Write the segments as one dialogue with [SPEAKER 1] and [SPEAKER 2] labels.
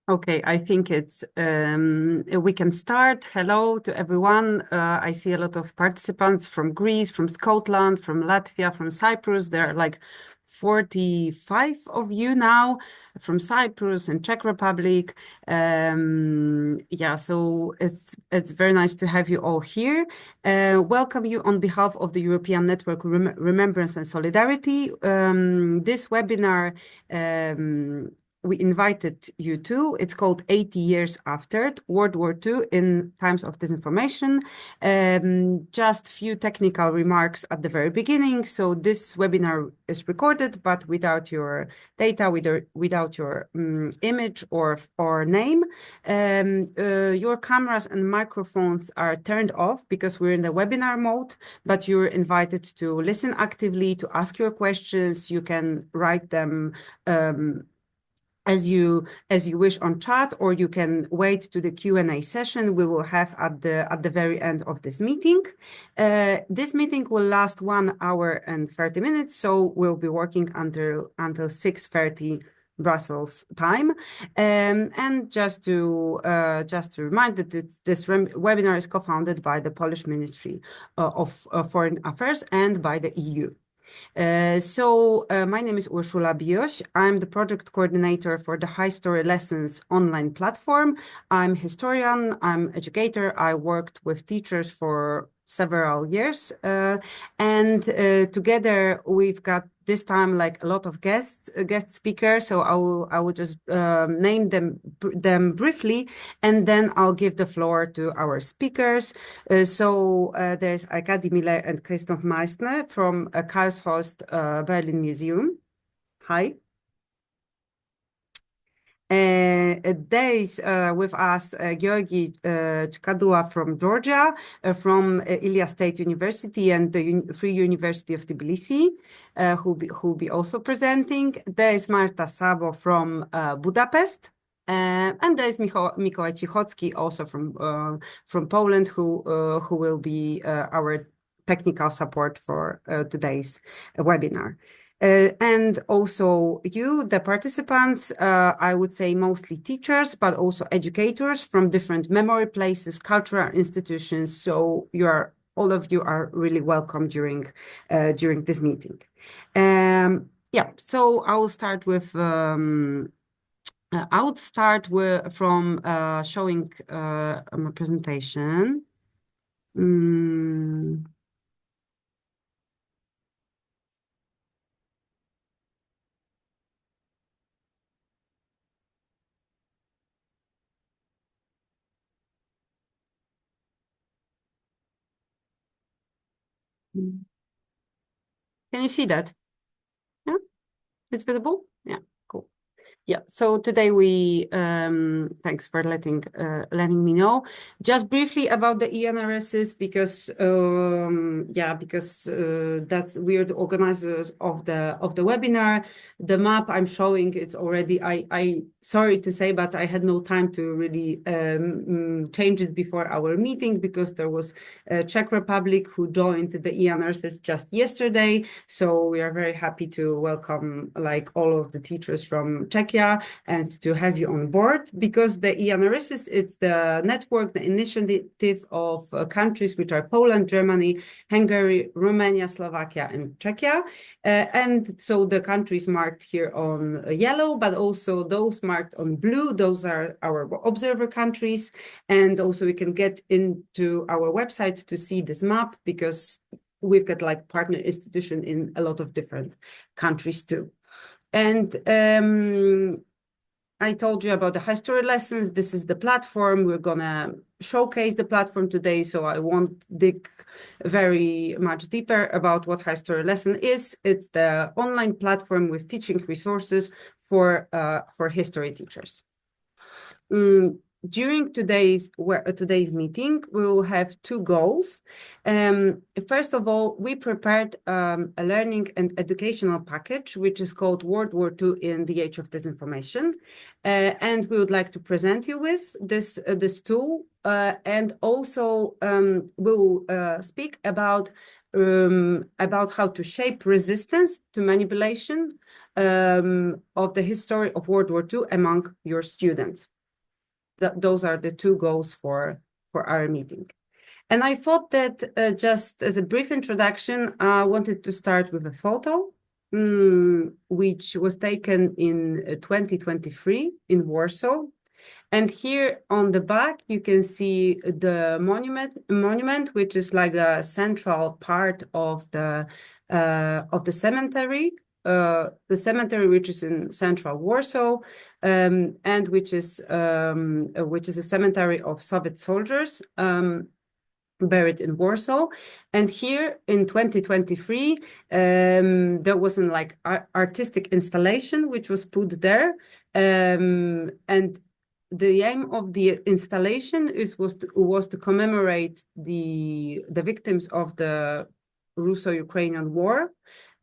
[SPEAKER 1] Okay, I think we can start. Hello to everyone. I see a lot of participants from Greece, from Scotland, from Latvia, from Cyprus. There are like 45 of you now from Cyprus and Czech Republic. Yeah, so it's very nice to have you all here. Welcome you on behalf of the European Network Remembrance and Solidarity. This webinar we invited you to. It's called 80 Years After World War II in Times of Disinformation. Just few technical remarks at the very beginning. So this webinar is recorded, but without your data, without your image or name. Your cameras and microphones are turned off because we're in the webinar mode, but you're invited to listen actively, to ask your questions. You can write them as you wish on chat, or you can wait to the Q&A session we will have at the very end of this meeting. This meeting will last 1 hour and 30 minutes, so we'll be working until 6:30 Brussels time. And just to remind that this webinar is co-founded by the Polish Ministry of Foreign Affairs and by the EU. My name is Urszula Bioś. I'm the project coordinator for the High Story Lessons online platform. I'm historian, I'm educator. I worked with teachers for several years. Together we've got this time like a lot of guest speakers. So I will just name them briefly, and then I'll give the floor to our speakers. There's Arkady Miller and Christoph Meissner from Karlshorst Berlin Museum. Hi. There is with us Georgi Chkadua from Georgia, from Ilia State University and the Free University of Tbilisi, who be also presenting. There is Marta Sabo from Budapest. And there is Mikołaj Cichocki also from Poland, who will be our technical support for today's webinar. And also you, the participants, I would say mostly teachers, but also educators from different memory places, cultural institutions. So all of you are really welcome during this meeting. Yeah, so I will start with from showing my presentation. Can you see that? Yeah, it's visible? Yeah, cool. Yeah, so today thanks for letting me know. Just briefly about the ENRSs, because that's we are the organizers of the webinar. The map I'm showing, it's already, I sorry to say, but I had no time to really change it before our meeting, because there was Czech Republic who joined the ENRSs just yesterday. So we are very happy to welcome like all of the teachers from Czechia and to have you on board, because the ENRSs, it's the network, the initiative of countries which are Poland, Germany, Hungary, Romania, Slovakia, and Czechia. And so the countries marked here on yellow, but also those marked on blue, those are our observer countries. And also we can get into our website to see this map, because we've got like partner institution in a lot of different countries too. And I told you about the High Story Lessons. This is the platform. We're gonna showcase the platform today, so I won't dig very much deeper about what High Story Lesson is. It's the online platform with teaching resources for history teachers. During today's meeting, we will have two goals. First of all, we prepared a learning and educational package, which is called World War II in the Age of Disinformation. And we would like to present you with this tool. And also we'll speak about how to shape resistance to manipulation of the history of World War II among your students. those are the two goals for our meeting. And I thought that just as a brief introduction, I wanted to start with a photo, which was taken in 2023 in Warsaw. And here on the back, you can see the monument, which is like a central part of the cemetery. The cemetery, which is in central Warsaw, and which is a cemetery of Soviet soldiers. Buried in Warsaw. And here in 2023, there was an like artistic installation which was put there. And the aim of the installation was to commemorate the victims of the Russo-Ukrainian War.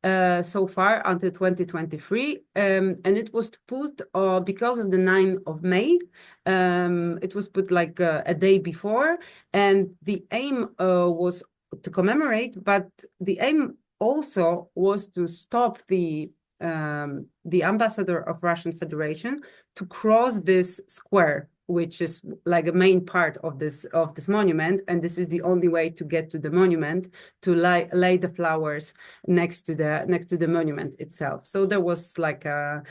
[SPEAKER 1] So far until 2023, and it was put because of the 9th of May. It was put like a day before, and the aim was to commemorate, but the aim also was to stop the ambassador of Russian Federation to cross this square, which is like a main part of this monument, and this is the only way to get to the monument, to lay the flowers next to the monument itself. So there was like a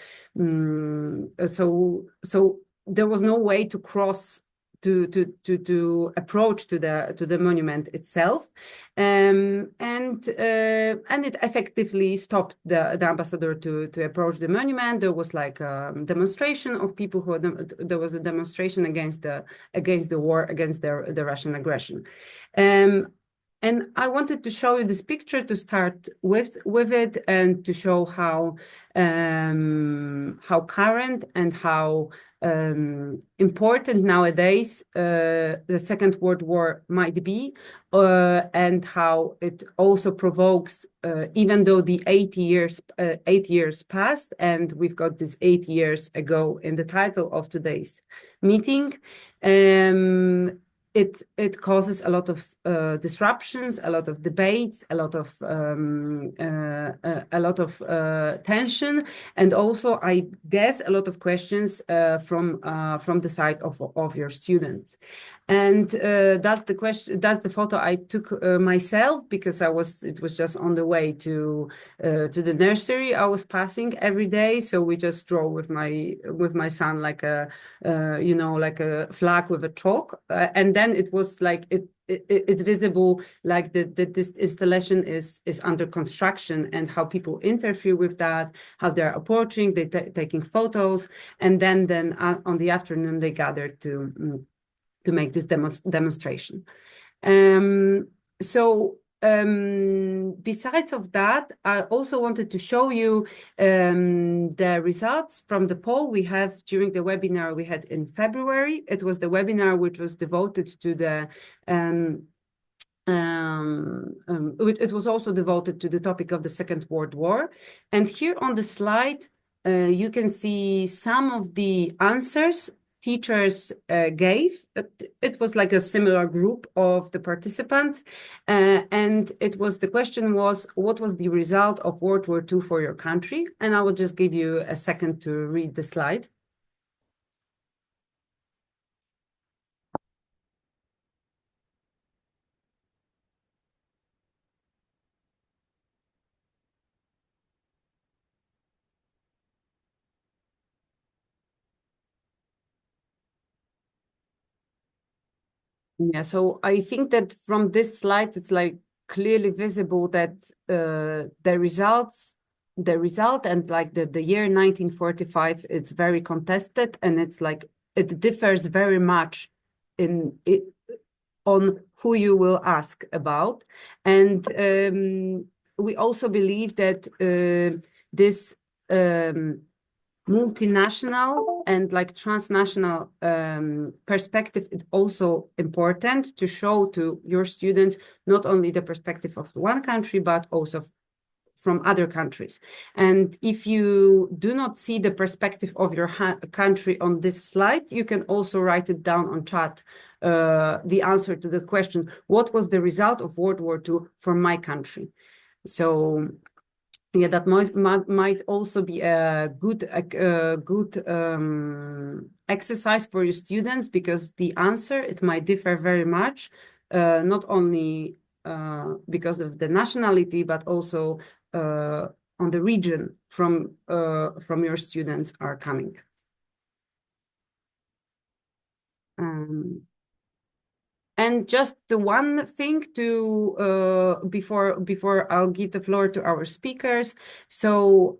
[SPEAKER 1] so there was no way to cross to approach to the monument itself, and it effectively stopped the ambassador to approach the monument. There was like a demonstration of people who there was a demonstration against the war, against the Russian aggression. And I wanted to show you this picture to start with it, and to show how current and how important nowadays the Second World War might be, and how it also provokes, even though the 8 years passed, and we've got this 8 years ago in the title of today's meeting. It causes a lot of disruptions, a lot of debates, a lot of tension, and also, I guess, a lot of questions from the side of your students. And that's the question. That's the photo I took myself, because it was just on the way to the nursery I was passing every day. So we just draw with my son like a like a flag with a chalk, and then it was like it's visible, like this installation is under construction, and how people interfere with that, how they're approaching, taking photos, and then on the afternoon they gathered to make this demonstration. Besides of that, I also wanted to show you the results from the poll we have during the webinar we had in February. It was the webinar which was devoted to the it was also devoted to the topic of the Second World War. And here on the slide, you can see some of the answers teachers gave. It was like a similar group of the participants, and the question was, what was the result of World War II for your country? And I will just give you a second to read the slide. Yeah, so I think that from this slide, it's like clearly visible that the result and like the year 1945, it's very contested, and it's like it differs very much on who you will ask about. And we also believe that this multinational and like transnational perspective is also important to show to your students not only the perspective of one country, but also from other countries. And if you do not see the perspective of your country on this slide, you can also write it down on chat, the answer to the question, what was the result of World War II for my country? So Yeah, that might also be a good exercise for your students, because the answer, it might differ very much, not only because of the nationality, but also on the region from your students are coming. Um, And just the one thing to before I'll give the floor to our speakers. So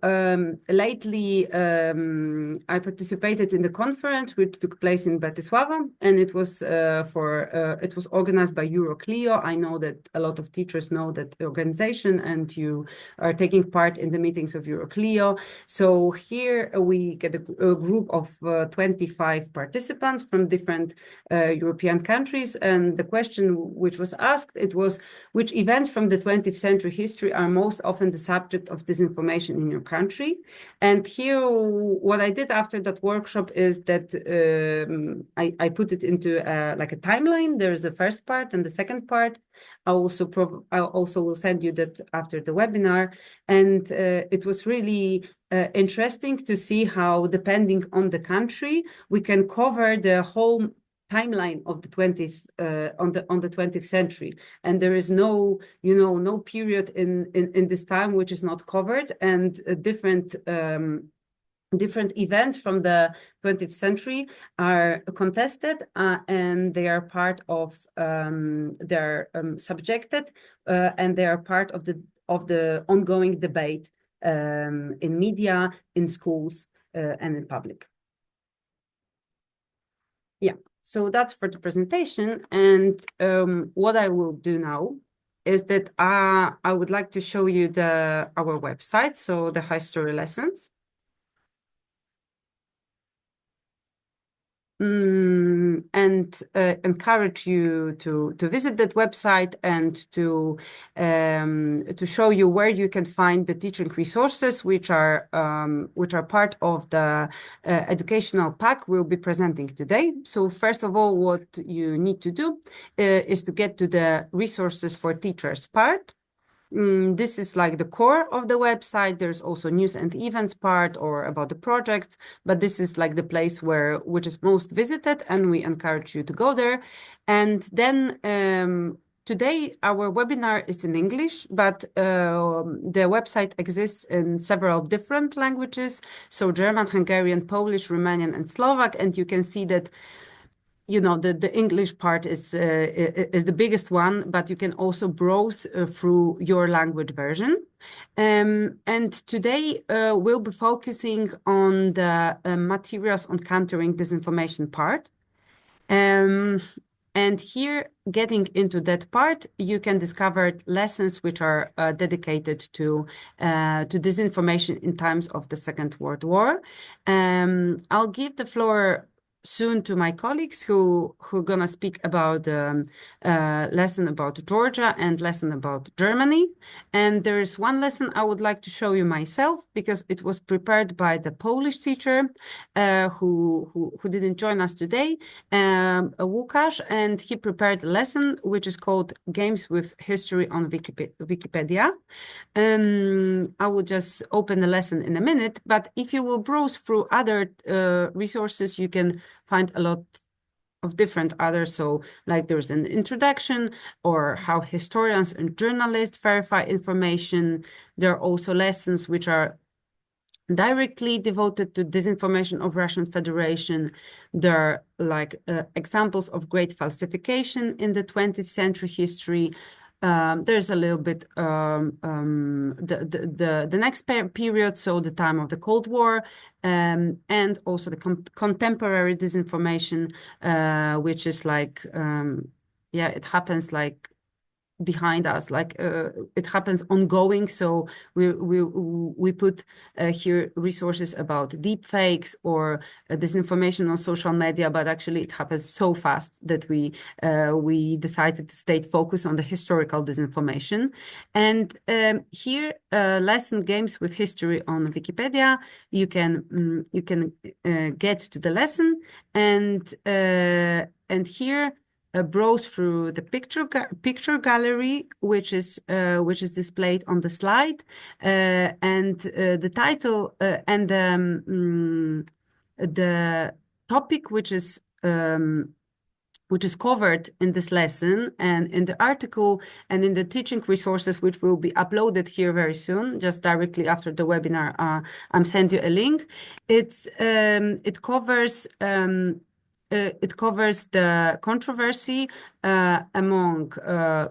[SPEAKER 1] lately I participated in the conference which took place in Bratislava, and it was it was organized by Euroclio. I know that a lot of teachers know that organization, and you are taking part in the meetings of Euroclio. So here we get a group of 25 participants from different European countries. And the question which was asked, it was, which events from the 20th century history are most often the subject of disinformation in your country? And here, what I did after that workshop is that I put it into like a timeline. There's the first part and the second part. I also will send you that after the webinar. And it was really interesting to see how, depending on the country, we can cover the whole timeline of the 20th on the 20th century, and there is no no period in this time which is not covered, and different events from the 20th century are contested, and they are part of they're subjected, and they are part of the ongoing debate in media, in schools, and in public. Yeah, so that's for the presentation. And what I will do now is that I would like to show you our website, so the High Story Lessons. And encourage you to visit that website, and to show you where you can find the teaching resources which are part of the educational pack we'll be presenting today. So first of all, what you need to do is to get to the resources for teachers part. This is like the core of the website. There's also news and events part, or about the projects, but this is like the place which is most visited, and we encourage you to go there. And then today our webinar is in English, but the website exists in several different languages, so German, Hungarian, Polish, Romanian, and Slovak. And you can see that the English part is the biggest one, but you can also browse through your language version. And today we'll be focusing on the materials on countering disinformation part. And here, getting into that part, you can discover lessons which are dedicated to disinformation in times of the Second World War. I'll give the floor soon to my colleagues who gonna speak about lesson about Georgia and lesson about Germany. And there is one lesson I would like to show you myself, because it was prepared by the Polish teacher who didn't join us today, Łukasz, and he prepared a lesson which is called Games with History on Wikipedia. I will just open the lesson in a minute, but if you will browse through other resources, you can find a lot of different others. So like there's an introduction, or how historians and journalists verify information. There are also lessons which are directly devoted to disinformation of Russian Federation. There are like examples of great falsification in the 20th century history. There's a little bit the next period, so the time of the Cold War, and also the contemporary disinformation, which is like yeah, it happens like behind us, like it happens ongoing. So we put here resources about deep fakes or disinformation on social media, but actually it happens so fast that we decided to stay focused on the historical disinformation. And here lesson Games with History on Wikipedia, you can get to the lesson, and here browse through the picture gallery, which is displayed on the slide, and the title and the topic which is covered in this lesson and in the article and in the teaching resources, which will be uploaded here very soon, just directly after the webinar. I'm sending you a link. It covers the controversy among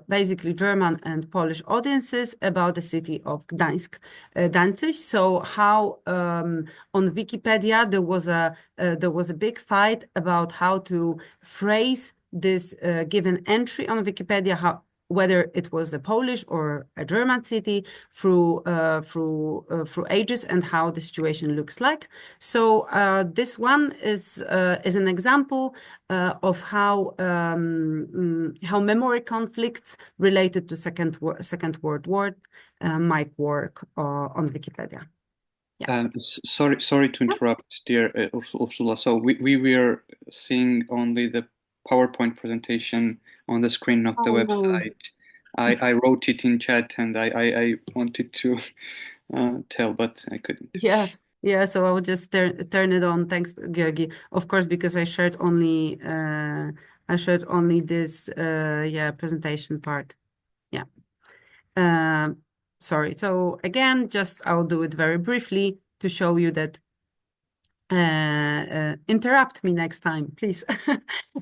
[SPEAKER 1] basically German and Polish audiences about the city of Gdańsk, Danzig. So how on Wikipedia there was a big fight about how to phrase this given entry on Wikipedia, whether it was a Polish or a German city through ages, and how the situation looks like. So this one is an example of how memory conflicts related to Second World War might work on Wikipedia.
[SPEAKER 2] Yeah. Sorry to interrupt, dear Ursula. So we were seeing only the PowerPoint presentation on the screen of the website. No. I wrote it in chat, and I wanted to tell, but I couldn't.
[SPEAKER 1] Yeah. So I will just turn it on. Thanks, Georgi. Of course, because I shared only this presentation part. Yeah. Sorry. So again, I'll do it very briefly to show you that interrupt me next time, please,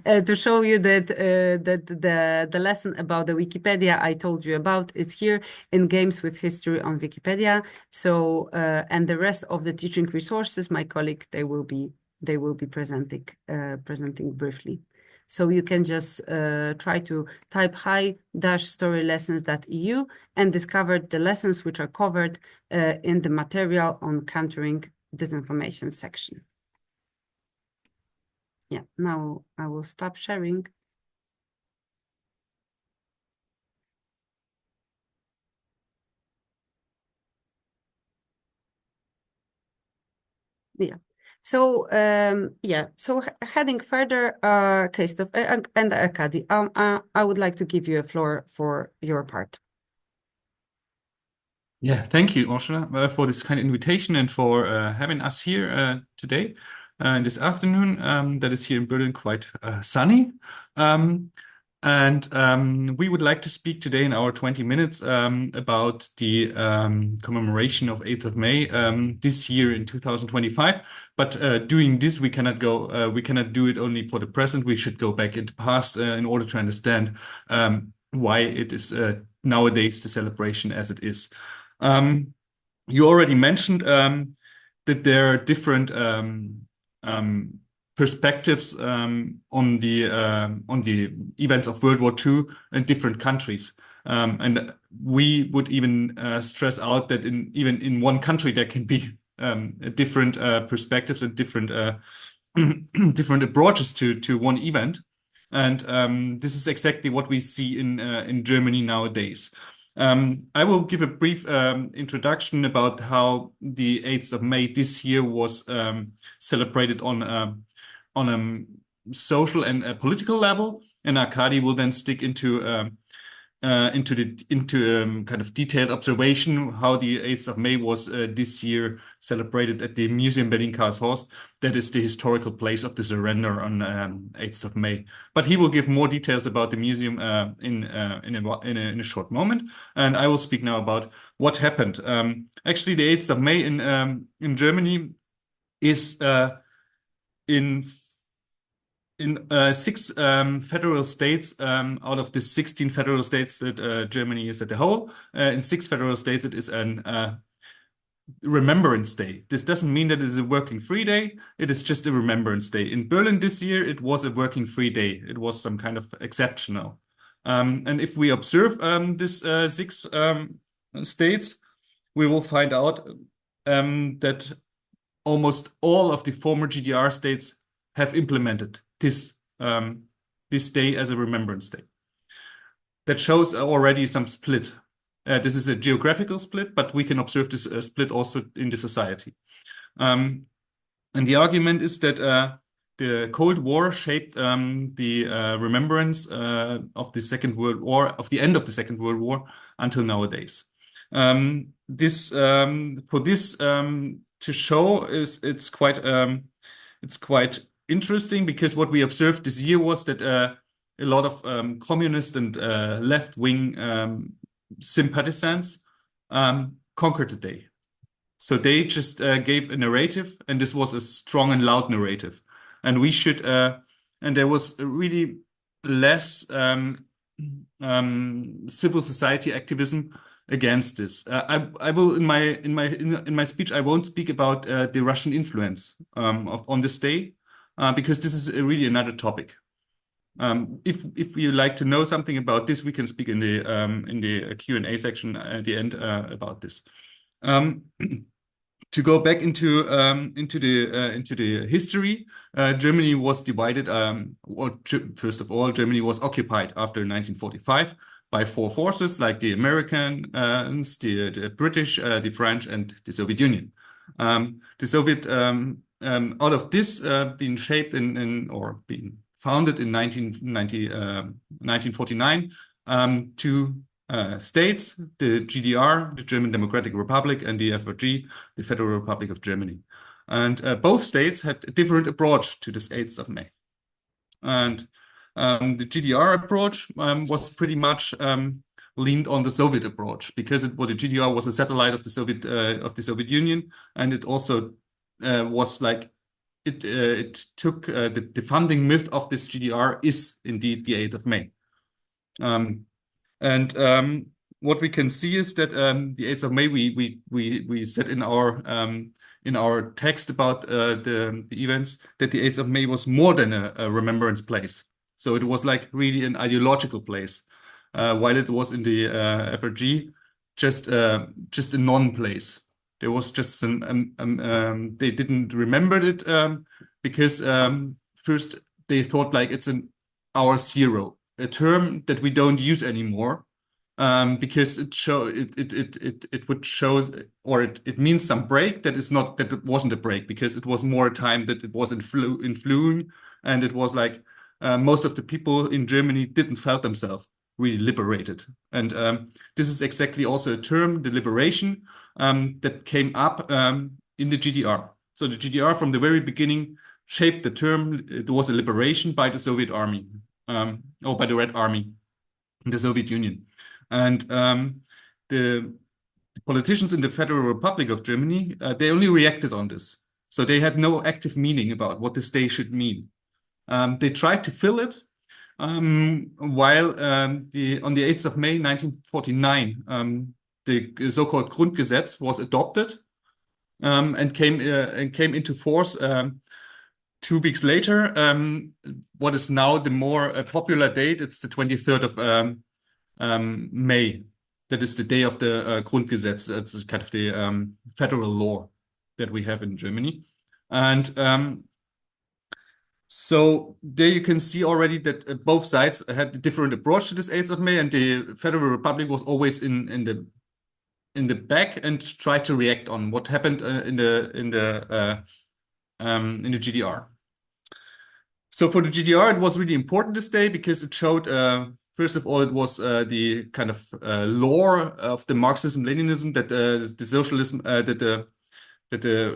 [SPEAKER 1] to show you that the lesson about the Wikipedia I told you about is here in Games with History on Wikipedia. So and the rest of the teaching resources, my colleague, they will be presenting briefly. So you can just try to type hi-storylessons.eu and discover the lessons which are covered in the material on countering disinformation section. Yeah, now I will stop sharing. Yeah. So heading further, Christoph and Arkady, I would like to give you a floor for your part.
[SPEAKER 3] Yeah, thank you, Ursula, for this kind of invitation and for having us here today, this afternoon. That is here in Berlin quite sunny. And we would like to speak today in our 20 minutes about the commemoration of 8th of May this year in 2025. But doing this, we cannot do it only for the present. We should go back into the past in order to understand why it is nowadays the celebration as it is. You already mentioned that there are different perspectives on the events of World War II in different countries, and we would even stress out that even in one country there can be different perspectives and different different approaches to one event, and this is exactly what we see in Germany nowadays. I will give a brief introduction about how the 8th of May this year was celebrated on a social and a political level, and Arkady will then stick into kind of detailed observation how the 8th of May was this year celebrated at the Museum Berlin-Karlshorst. That is the historical place of the surrender on 8th of May. But he will give more details about the museum in a short moment, and I will speak now about what happened. Actually, the 8th of May in Germany is in 6 federal states out of the 16 federal states that Germany is as a whole. In 6 federal states, it is an Remembrance Day. This doesn't mean that it is a working free day. It is just a Remembrance Day. In Berlin this year, it was a working free day. It was some kind of exceptional. And if we observe these 6 states, we will find out that almost all of the former GDR states have implemented this day as a Remembrance Day. That shows already some split. This is a geographical split, but we can observe this split also in the society. And the argument is that the Cold War shaped the remembrance of the Second World War, of the end of the Second World War until nowadays. This for this to show is it's quite interesting, because what we observed this year was that a lot of communist and left-wing sympathizers conquered the day. So they just gave a narrative, and this was a strong and loud narrative. And we should, and there was really less civil society activism against this. I will in my speech I won't speak about the Russian influence on this day, because this is really another topic. If you like to know something about this, we can speak in the Q&A section at the end about this. To go back into the history, Germany was divided. First of all, Germany was occupied after 1945 by four forces, like the Americans, the British, the French, and the Soviet Union. The Soviet, out of this, being shaped or being founded in 1949, two states, the GDR, the German Democratic Republic, and the FRG, the Federal Republic of Germany. And both states had a different approach to this 8th of May. And the GDR approach was pretty much leaned on the Soviet approach, because the GDR was a satellite of the Soviet Union, and it also was like it took the founding myth of this GDR is indeed the 8th of May. And what we can see is that the 8th of May, we said in our text about the events that the 8th of May was more than a remembrance place. So it was like really an ideological place, while it was in the FRG just a non-place. There was just they didn't remember it because first they thought like it's an hour zero, a term that we don't use anymore, because it would show, or it means some break that it wasn't a break, because it was more time that it was in flowing, and it was like most of the people in Germany didn't felt themselves really liberated, and this is exactly also a term, the liberation, that came up in the GDR. So the GDR from the very beginning shaped the term. It was a liberation by the Soviet army. Or by the Red Army in the Soviet Union. And the politicians in the Federal Republic of Germany, they only reacted on this. So they had no active meaning about what this day should mean. They tried to fill it, while on the 8th of May 1949, the so-called Grundgesetz was adopted, and came into force 2 weeks later. What is now the more popular date? It's the 23rd of May. That is the day of the Grundgesetz. It's kind of the federal law that we have in Germany. And so there you can see already that both sides had a different approach to this 8th of May, and the Federal Republic was always in the back and tried to react on what happened in the GDR. So for the GDR, it was really important this day because it showed, first of all, it was the kind of lore of the Marxism-Leninism, that the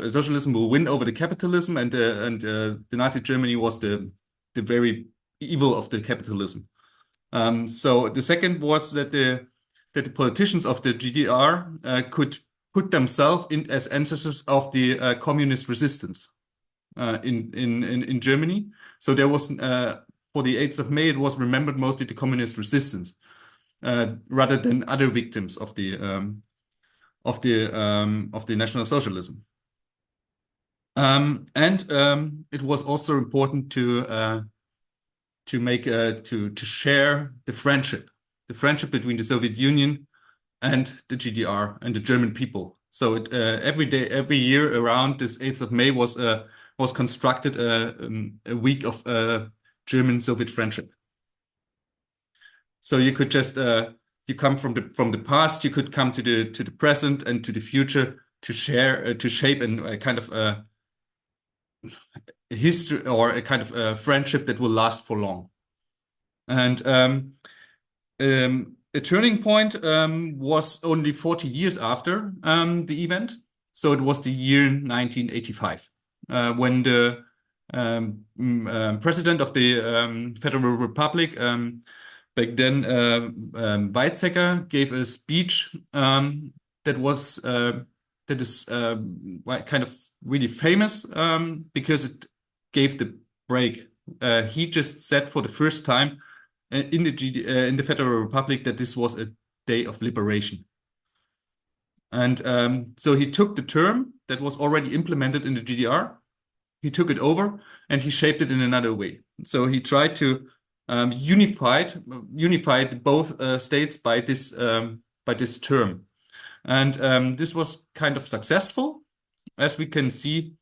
[SPEAKER 3] socialism will win over the capitalism, and the Nazi Germany was the very evil of the capitalism. So the second was that the politicians of the GDR could put themselves in as ancestors of the communist resistance in Germany. So there was for the 8th of May, it was remembered mostly the communist resistance rather than other victims of the National Socialism. And it was also important to share the friendship between the Soviet Union and the GDR and the German people. So every year around this 8th of May was constructed a week of German-Soviet friendship. So you could just you come from the past, you could come to the present and to the future to share, to shape and kind of history or a kind of friendship that will last for long. And a turning point was only 40 years after the event. So it was the year 1985 when the president of the Federal Republic, back then Weizsäcker, gave a speech that was that is kind of really famous because it gave the break. He just said for the first time in the Federal Republic that this was a day of liberation. And so he took the term that was already implemented in the GDR, he took it over and he shaped it in another way. So he tried to unified both states by this term. And this was kind of successful, as we can see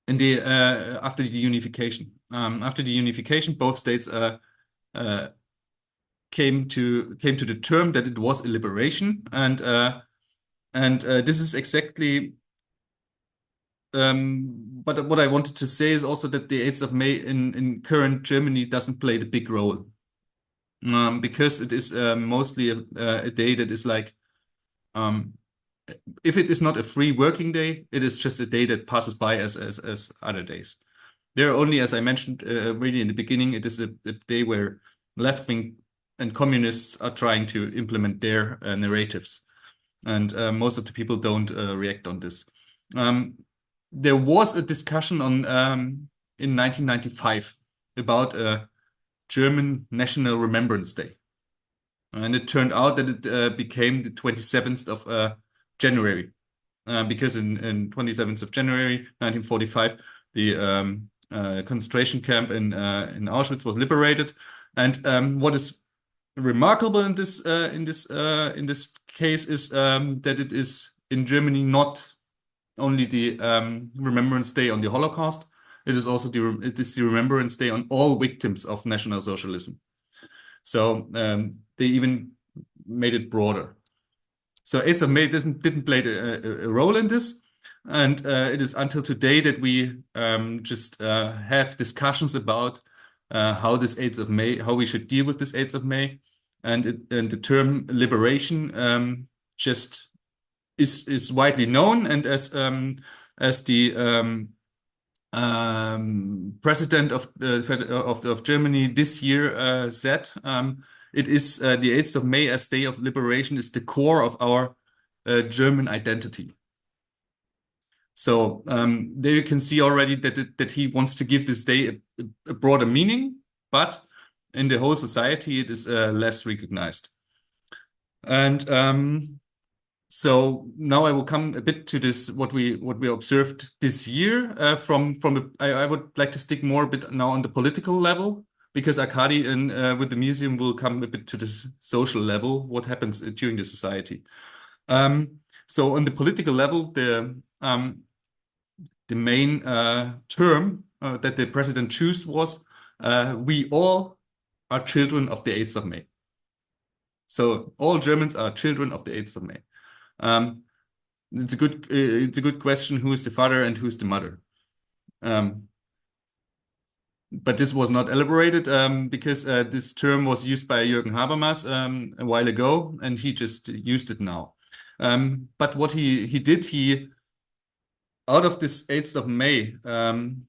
[SPEAKER 3] in the after the unification. After the unification, both states came to the term that it was a liberation, and this is exactly. But what I wanted to say is also that the 8th of May in current Germany doesn't play the big role, because it is mostly a day that is like, if it is not a free working day, it is just a day that passes by as other days. There are only, as I mentioned really in the beginning, it is a day where left-wing and communists are trying to implement their narratives, and most of the people don't react on this. There was a discussion on in 1995 about a German National Remembrance Day, and it turned out that it became the 27th of January, because in 27th of January 1945 the concentration camp in Auschwitz was liberated, and what is remarkable in this case is that it is in Germany not only the Remembrance Day on the Holocaust, it is also the Remembrance Day on all victims of National Socialism. So they even made it broader. So 8th of May didn't play a role in this, and it is until today that we just have discussions about how this 8th of May, how we should deal with this 8th of May, and the term liberation just is widely known, and as the president of Germany this year said, it is the 8th of May as Day of Liberation is the core of our German identity. So there you can see already that he wants to give this day a broader meaning, but in the whole society it is less recognized. And so now I will come a bit to this what we observed this year I would like to stick more a bit now on the political level, because Arkady and with the museum will come a bit to the social level, what happens during the society. So on the political level, the main term that the president chose was we all are children of the 8th of May. So all Germans are children of the 8th of May. It's a good question, who is the father and who is the mother? But this was not elaborated because this term was used by Jürgen Habermas a while ago, and he just used it now. But what he did, out of this 8th of May,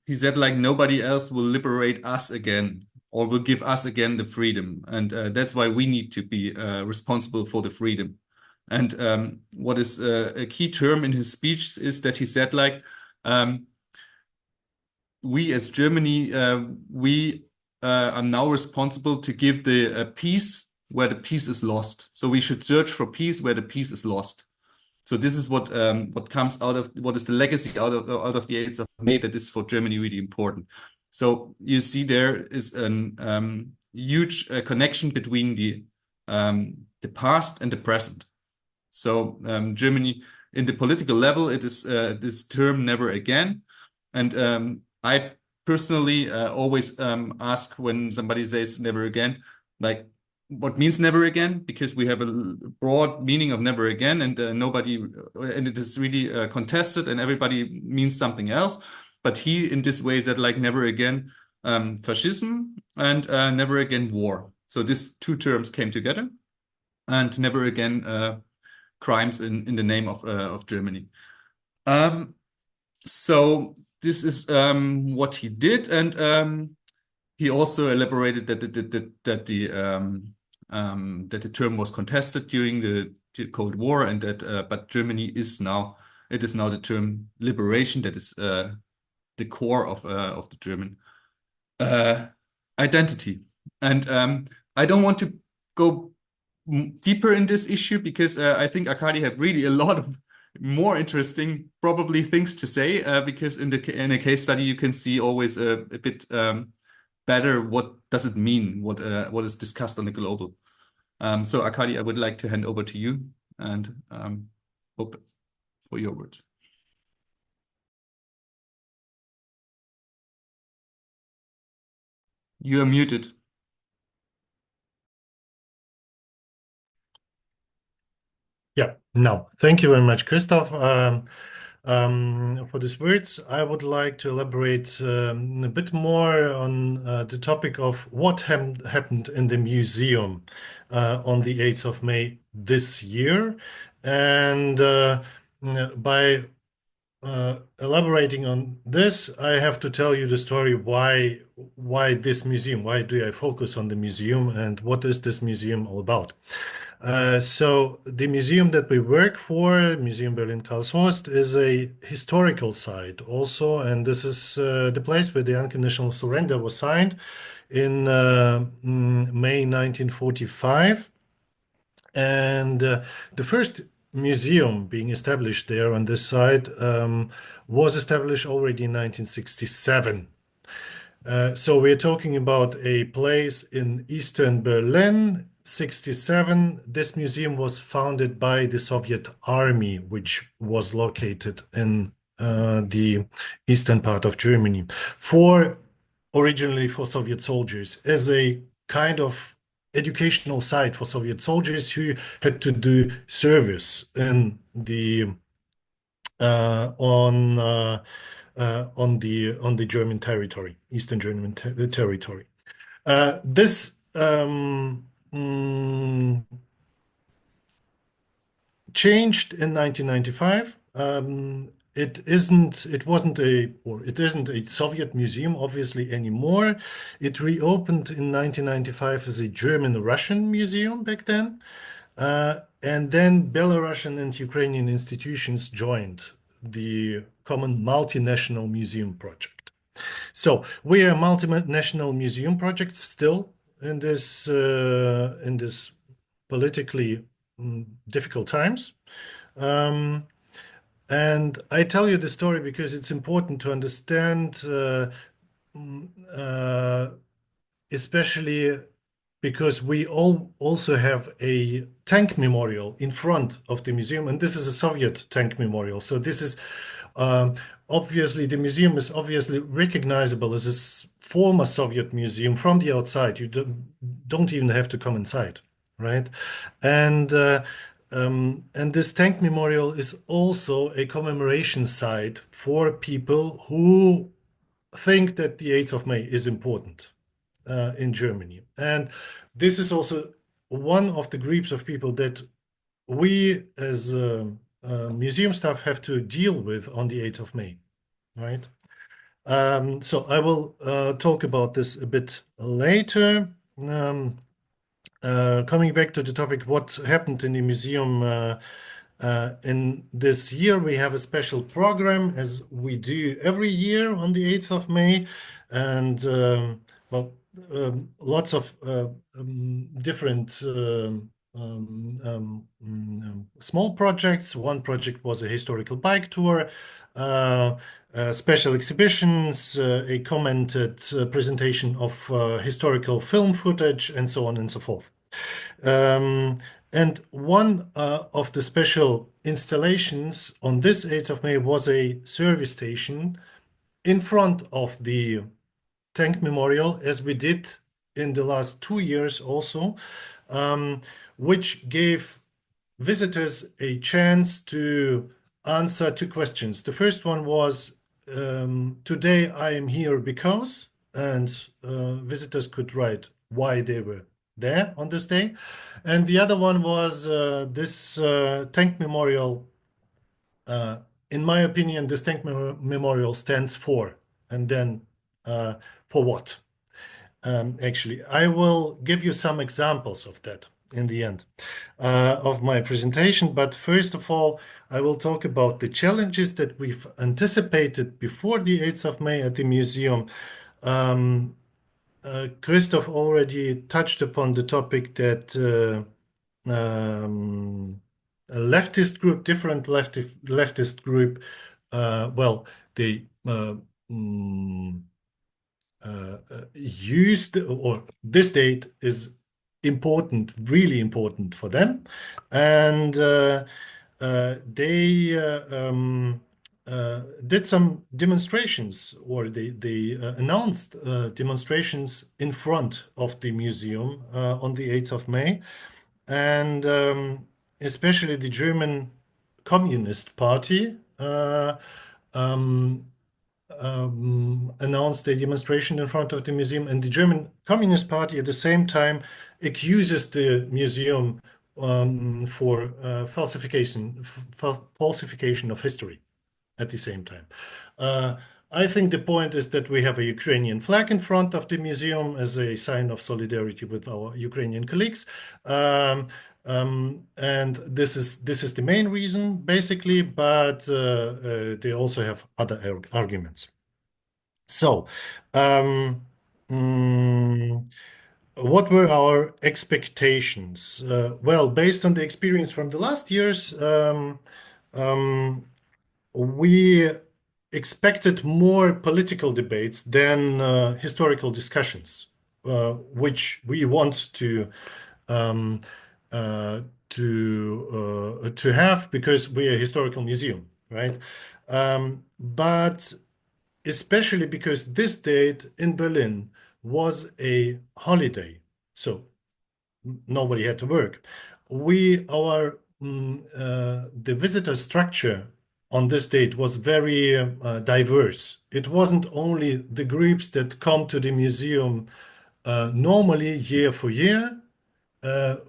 [SPEAKER 3] he said like nobody else will liberate us again or will give us again the freedom, and that's why we need to be responsible for the freedom. And what is a key term in his speech is that he said like, we as Germany, we are now responsible to give the peace where the peace is lost. So we should search for peace where the peace is lost. So this is what comes out of what is the legacy out of the 8th of May that is for Germany really important. So you see there is a huge connection between the past and the present. So Germany, in the political level, it is this term "never again," and I personally always ask when somebody says "never again," like what means "never again," because we have a broad meaning of "never again," and and it is really contested, and everybody means something else. But he, in this way, said like never again fascism and never again war. So these two terms came together, and never again crimes in the name of Germany. So this is what he did, and he also elaborated that the term was contested during the Cold War, and that but Germany is now the term liberation that is the core of the German uh, identity. And I don't want to go deeper in this issue because I think Akadi have really a lot of more interesting probably things to say because in a case study you can see always a bit better what does it mean, what is discussed on the global. So Akadi, I would like to hand over to you and hope for your words. You are muted.
[SPEAKER 4] Yeah, no, thank you very much, Christoph, for these words. I would like to elaborate a bit more on the topic of what happened in the museum on the 8th of May this year. And by elaborating on this, I have to tell you the story why this museum, why do I focus on the museum, and what is this museum all about? So the museum that we work for, Museum Berlin Karlshorst, is a historical site also, and this is the place where the unconditional surrender was signed in May 1945. And the first museum being established there on this site was established already in 1967. So we're talking about a place in Eastern Berlin, 67. This museum was founded by the Soviet Army, which was located in the eastern part of Germany, originally for Soviet soldiers, as a kind of educational site for Soviet soldiers who had to do service in the on the German territory, Eastern German territory. This changed in 1995. It isn't a Soviet museum, obviously, anymore. It reopened in 1995 as a German-Russian museum back then. And then Belarusian and Ukrainian institutions joined the common multinational museum project. So we are a multinational museum project still in this politically difficult times. And I tell you the story because it's important to understand, especially because we also have a tank memorial in front of the museum, and this is a Soviet tank memorial. So this is obviously, the museum is obviously recognizable as a former Soviet museum from the outside. You don't even have to come inside, right? And this tank memorial is also a commemoration site for people who think that the 8th of May is important in Germany. And this is also one of the groups of people that we as museum staff have to deal with on the 8th of May, right? So I will talk about this a bit later. Coming back to the topic, what happened in the museum in this year, we have a special program as we do every year on the 8th of May. And well, lots of different small projects. One project was a historical bike tour, special exhibitions, a commented presentation of historical film footage, and so on and so forth. And one of the special installations on this 8th of May was a service station in front of the tank memorial, as we did in the last 2 years also, which gave visitors a chance to answer 2 questions. The first one was, today I am here because, and visitors could write why they were there on this day. And the other one was this tank memorial. In my opinion, this tank memorial stands for, and then for what? Actually, I will give you some examples of that in the end of my presentation. But first of all, I will talk about the challenges that we've anticipated before the 8th of May at the museum. Christoph already touched upon the topic that a leftist group, different leftist group, well, they used, or this date is important, really important for them, and they did some demonstrations, or they announced demonstrations in front of the museum on the 8th of May, and especially the German Communist Party announced a demonstration in front of the museum, and the German Communist Party at the same time accuses the museum for falsification of history at the same time. I think the point is that we have a Ukrainian flag in front of the museum as a sign of solidarity with our Ukrainian colleagues. And this is the main reason, basically, but they also have other arguments. So, what were our expectations? Well, based on the experience from the last years, we expected more political debates than historical discussions, which we want to have because we're a historical museum, right? But especially because this date in Berlin was a holiday, so nobody had to work. The visitor structure on this date was very diverse. It wasn't only the groups that come to the museum normally year for year,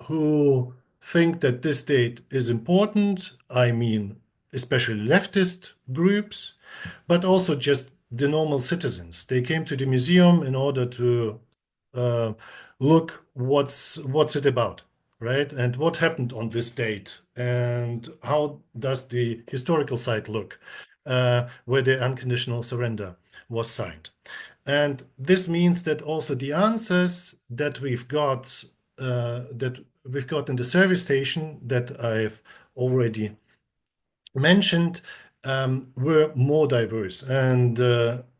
[SPEAKER 4] who think that this date is important. I mean, especially leftist groups, but also just the normal citizens. They came to the museum in order to look what's it about, right? And what happened on this date, and how does the historical site look, where the unconditional surrender was signed. And this means that also the answers that we've got in the service station that I've already mentioned were more diverse. And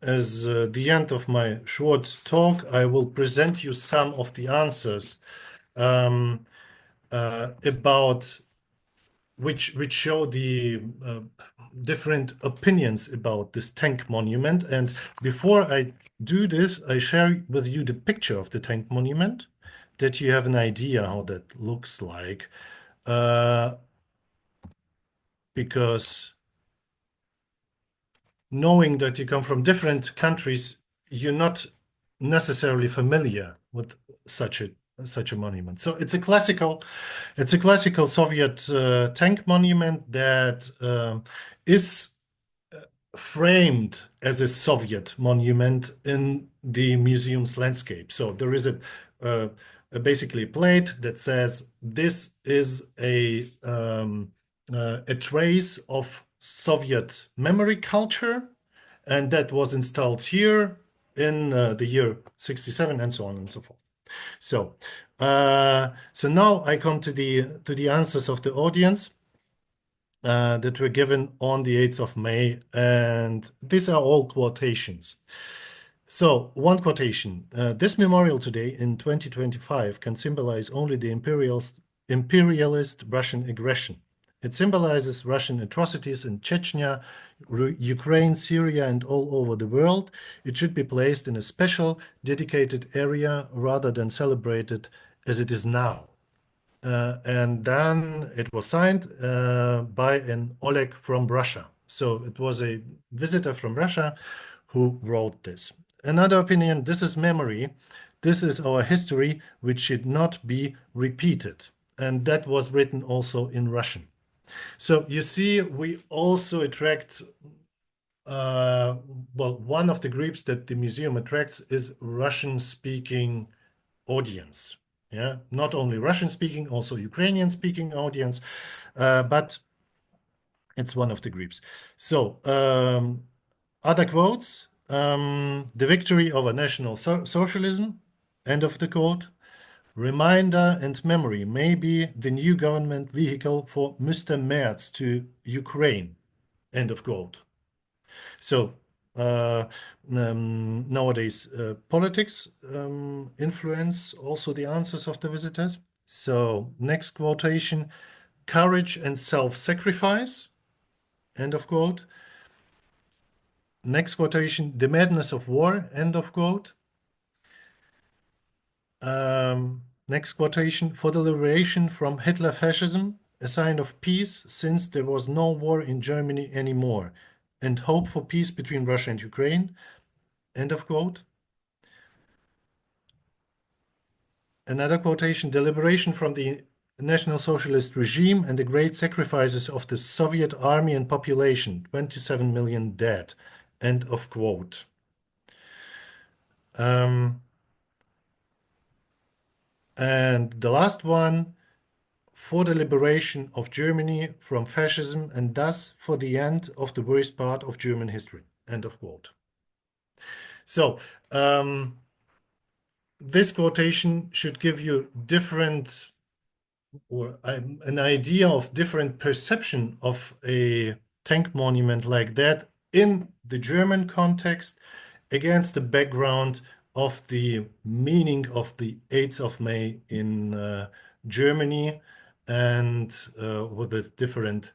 [SPEAKER 4] as the end of my short talk, I will present you some of the answers about which show the different opinions about this tank monument. And before I do this, I share with you the picture of the tank monument, that you have an idea how that looks like. Because knowing that you come from different countries, you're not necessarily familiar with such a monument. So it's a classical Soviet tank monument that is framed as a Soviet monument in the museum's landscape. So there is basically a plate that says this is a trace of Soviet memory culture, and that was installed here in the year 67, and so on and so forth. So, now I come to the answers of the audience that were given on the 8th of May, and these are all quotations. So, one quotation: this memorial today in 2025 can symbolize only the imperialist Russian aggression. It symbolizes Russian atrocities in Chechnya, Ukraine, Syria, and all over the world. It should be placed in a special, dedicated area rather than celebrated as it is now. And then it was signed by an Oleg from Russia. So it was a visitor from Russia who wrote this. Another opinion, this is memory. This is our history, which should not be repeated. And that was written also in Russian. So you see, we also attract, well, one of the groups that the museum attracts is Russian-speaking audience. Yeah, not only Russian-speaking, also Ukrainian-speaking audience, but it's one of the groups. So other quotes, the victory over National Socialism, end of the quote. Reminder and memory may be the new government vehicle for Mr. Merz to Ukraine, end of quote. So nowadays politics influence also the answers of the visitors. So next quotation, courage and self-sacrifice, end of quote. Next quotation, the madness of war, end of quote. Next quotation, for the liberation from Hitler fascism, a sign of peace since there was no war in Germany anymore, and hope for peace between Russia and Ukraine, end of quote. Another quotation, the liberation from the National Socialist regime and the great sacrifices of the Soviet army and population, 27 million dead, end of quote. And the last one, for the liberation of Germany from fascism and thus for the end of the worst part of German history, end of quote. So this quotation should give you different, or an idea of different perception of a tank monument like that in the German context against the background of the meaning of the 8th of May in Germany and with a different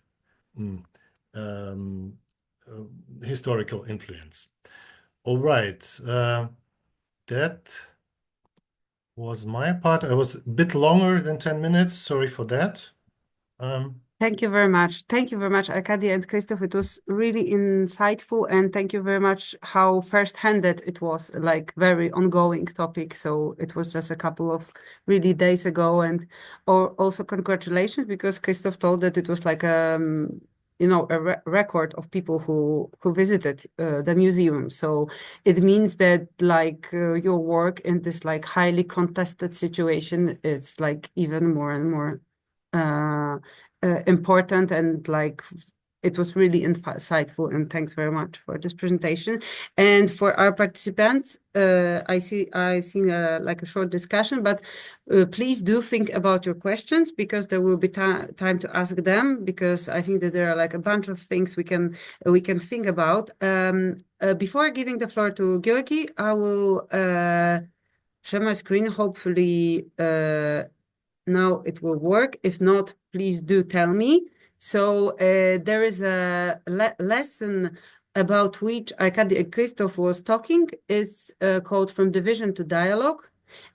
[SPEAKER 4] historical influence. All right, that was my part. I was a bit longer than 10 minutes. Sorry for that.
[SPEAKER 1] Thank you very much. Thank you very much, Arkady and Christoph. It was really insightful, and thank you very much how first-handed it was, like very ongoing topic. So it was just a couple of really days ago, and also congratulations because Christoph told that it was like you know, a record of people who visited the museum. So it means that like your work in this like highly contested situation is like even more and more important, and like it was really insightful, and thanks very much for this presentation. And for our participants, I've seen like a short discussion, but please do think about your questions because there will be time to ask them, because I think that there are like a bunch of things we can think about. Before giving the floor to Georgi, I will share my screen. Hopefully now it will work. If not, please do tell me. So there is a lesson about which Arkady Christoph was talking. It's called From Division to Dialogue.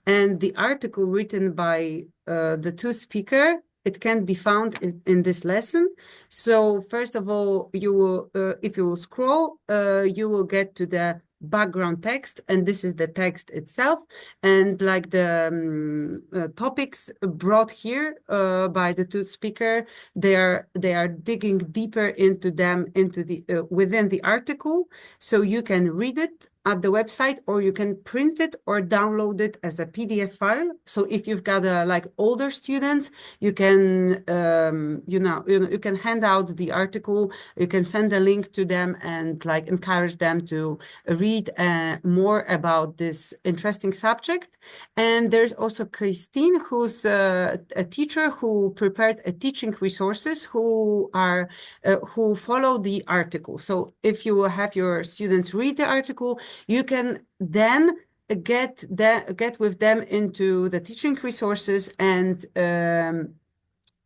[SPEAKER 1] And the article written by the two speakers, it can be found in this lesson. So first of all, you will, if you will scroll, you will get to the background text, and this is the text itself, and like the topics brought here by the two speakers, they are digging deeper into them, into the within the article, so you can read it at the website, or you can print it or download it as a PDF file. So if you've got like older students, you can you can hand out the article, you can send a link to them and like encourage them to read more about this interesting subject. And there's also Christine, who's a teacher who prepared a teaching resources who follow the article. So if you will have your students read the article, you can then get with them into the teaching resources, and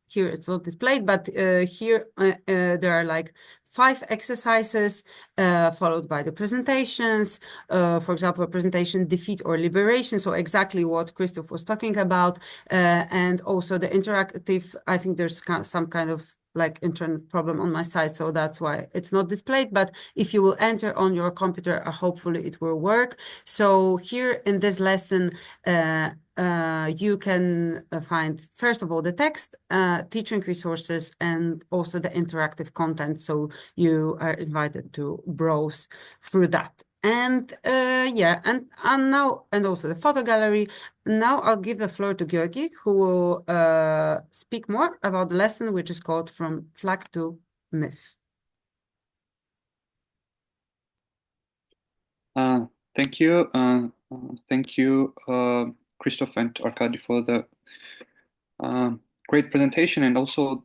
[SPEAKER 1] here it's not displayed, but here there are like 5 exercises followed by the presentations. For example, a presentation, defeat or liberation. So exactly what Christoph was talking about. And also the interactive, I think there's some kind of like internet problem on my side, so that's why it's not displayed. But if you will enter on your computer, hopefully it will work. So here in this lesson, you can find, first of all, the text, teaching resources, and also the interactive content. So you are invited to browse through that. And yeah, and now, and also the photo gallery. Now I'll give the floor to Georgi, who will speak more about the lesson, which is called From Flag to Myth.
[SPEAKER 2] Thank you. Thank you, Christoph and Arkady, for the great presentation, and also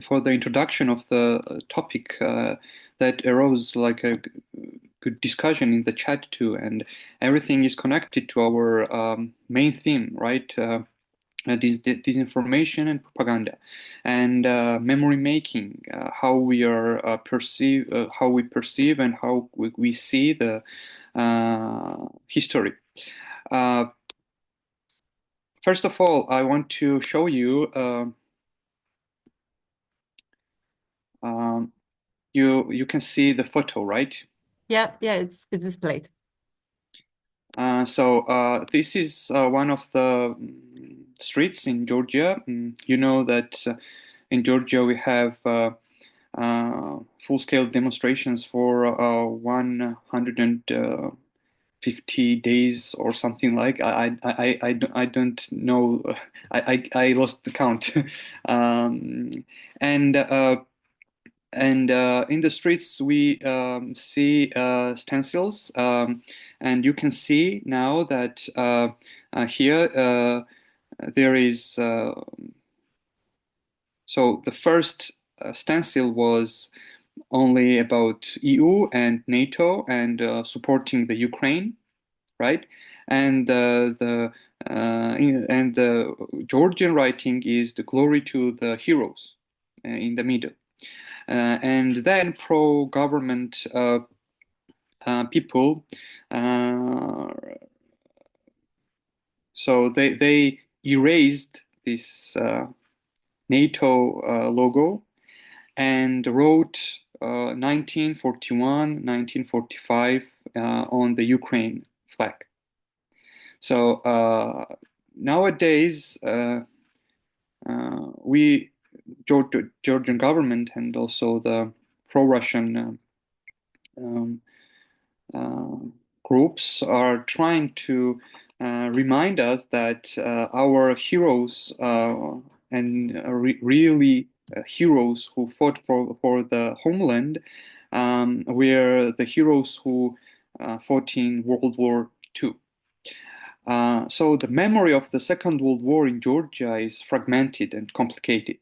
[SPEAKER 2] for the introduction of the topic that arose like a good discussion in the chat too, and everything is connected to our main theme, right? Disinformation and propaganda, and memory making, how we are how we perceive and how we see the history. First of all, I want to show you. You can see the photo, right?
[SPEAKER 1] Yeah, it's displayed.
[SPEAKER 2] So this is one of the streets in Georgia. You know that in Georgia we have full-scale demonstrations for 150 days or something like. I don't know. I lost the count. And in the streets, we see stencils, and you can see now that here there is. So the first stencil was only about EU and NATO and supporting the Ukraine, right? And the Georgian writing is the glory to the heroes in the middle. And then pro-government people, so they erased this NATO logo and wrote 1941, 1945 on the Ukraine flag. So nowadays, Georgian government and also the pro-Russian groups are trying to remind us that our heroes and really heroes who fought for the homeland were the heroes who fought in World War II. So the memory of the Second World War in Georgia is fragmented and complicated,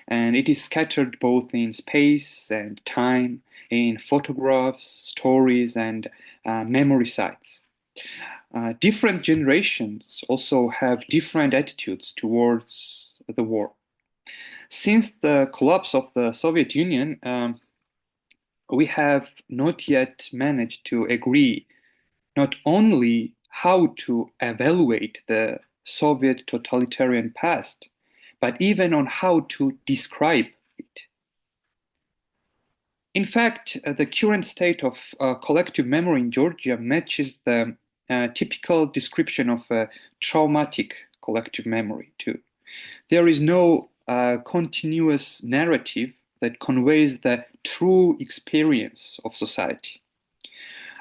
[SPEAKER 2] and it is scattered both in space and time, in photographs, stories, and memory sites. Different generations also have different attitudes towards the war. Since the collapse of the Soviet Union, we have not yet managed to agree not only how to evaluate the Soviet totalitarian past, but even on how to describe it. In fact, the current state of collective memory in Georgia matches the typical description of a traumatic collective memory too. There is no continuous narrative that conveys the true experience of society.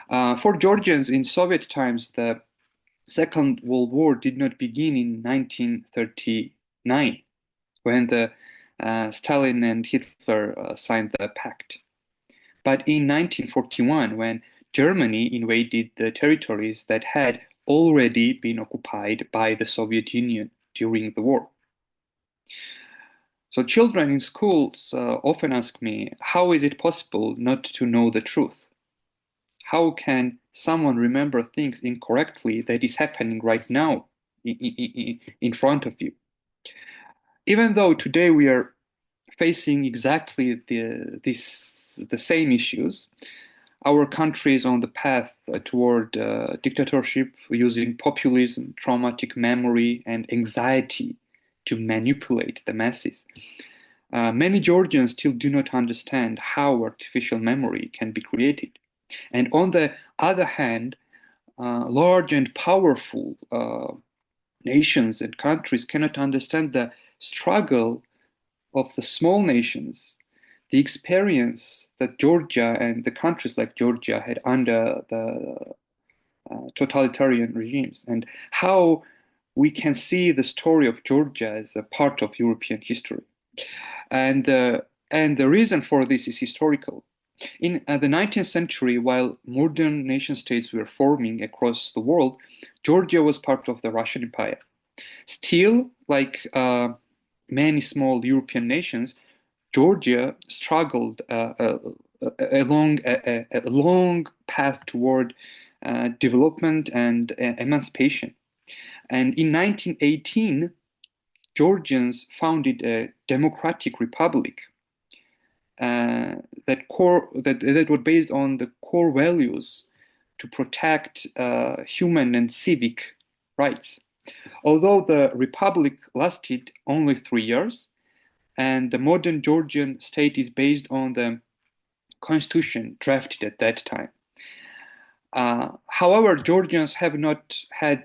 [SPEAKER 2] For Georgians in Soviet times, the Second World War did not begin in 1939, when the Stalin and Hitler signed the pact, but in 1941, when Germany invaded the territories that had already been occupied by the Soviet Union during the war. So children in schools often ask me, how is it possible not to know the truth? How can someone remember things incorrectly that is happening right now in front of you? Even though today we are facing exactly the same issues, our country is on the path toward dictatorship, using populism, traumatic memory, and anxiety to manipulate the masses. Many Georgians still do not understand how artificial memory can be created. And on the other hand, large and powerful nations and countries cannot understand the struggle of the small nations, the experience that Georgia and the countries like Georgia had under the totalitarian regimes, and how we can see the story of Georgia as a part of European history. And the reason for this is historical. In the 19th century, while modern nation states were forming across the world, Georgia was part of the Russian Empire. Still, like many small European nations, Georgia struggled along a long path toward development and emancipation. And in 1918, Georgians founded a democratic republic that were based on the core values to protect human and civic rights. Although the republic lasted only 3 years, and the modern Georgian state is based on the constitution drafted at that time. However, Georgians have not had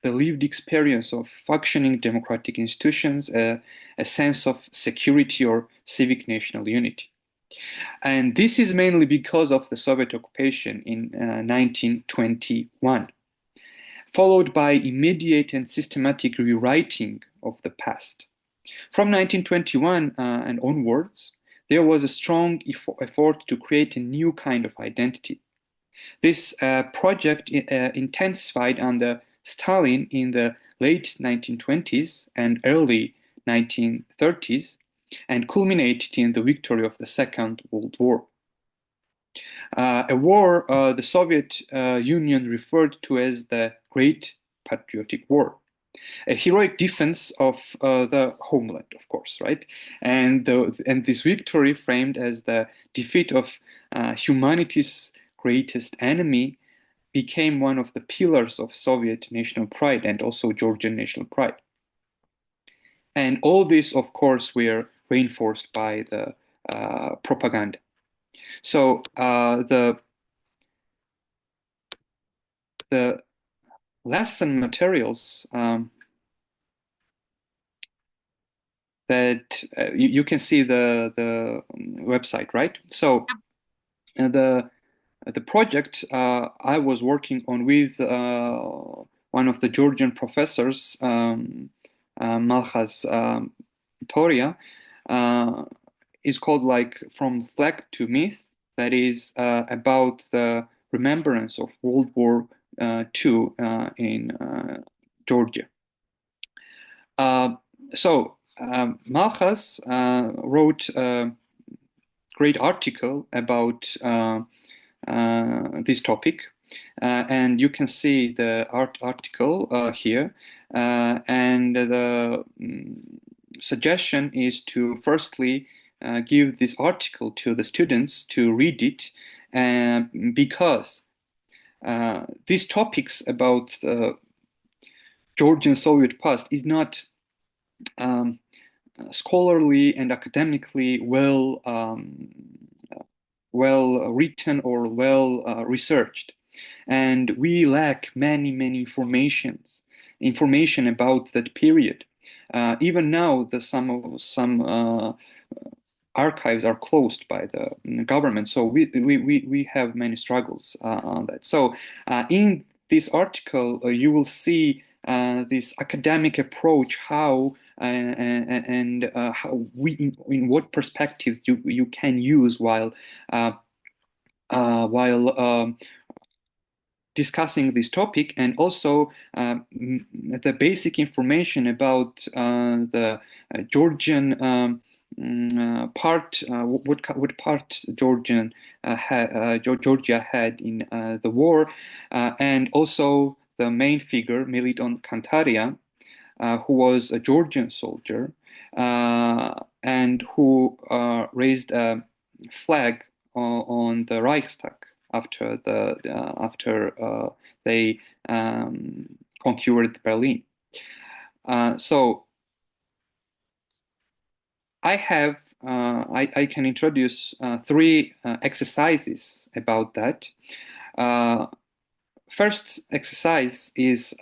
[SPEAKER 2] the lived experience of functioning democratic institutions, a sense of security or civic national unity. And this is mainly because of the Soviet occupation in 1921, followed by immediate and systematic rewriting of the past. From 1921 and onwards, there was a strong effort to create a new kind of identity. This project intensified under Stalin in the late 1920s and early 1930s and culminated in the victory of the Second World War. A war the Soviet Union referred to as the Great Patriotic War. A heroic defense of the homeland, of course, right? And this victory, framed as the defeat of humanity's greatest enemy, became one of the pillars of Soviet national pride and also Georgian national pride. And all this, of course, were reinforced by the propaganda. So the lesson materials that you can see the website, right? So the project I was working on with one of the Georgian professors, Malchas Toria, is called like From Flag to Myth. That is about the remembrance of World War II in Georgia. So Malchas wrote a great article about this topic, and you can see the article here. And the suggestion is to firstly give this article to the students to read it, because these topics about Georgian Soviet past is not scholarly and academically well written or well researched, and we lack many information about that period. Even now, some archives are closed by the government, so we have many struggles on that. So in this article, you will see this academic approach, how and how in what perspectives you can use while discussing this topic, and also the basic information about the Georgian part, what part Georgia had in the war, and also the main figure, Melitón Kantaria, who was a Georgian soldier and who raised a flag on the Reichstag after they conquered Berlin. So I can introduce three exercises about that. First exercise is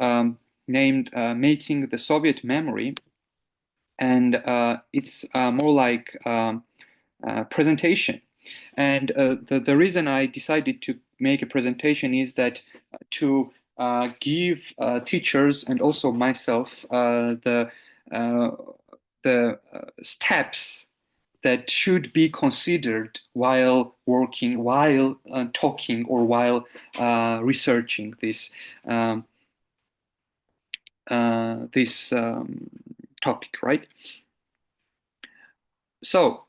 [SPEAKER 2] named Making the Soviet Memory, and it's more like presentation. And the reason I decided to make a presentation is that to give teachers and also myself the steps that should be considered while working, while talking, or while researching this topic, right? So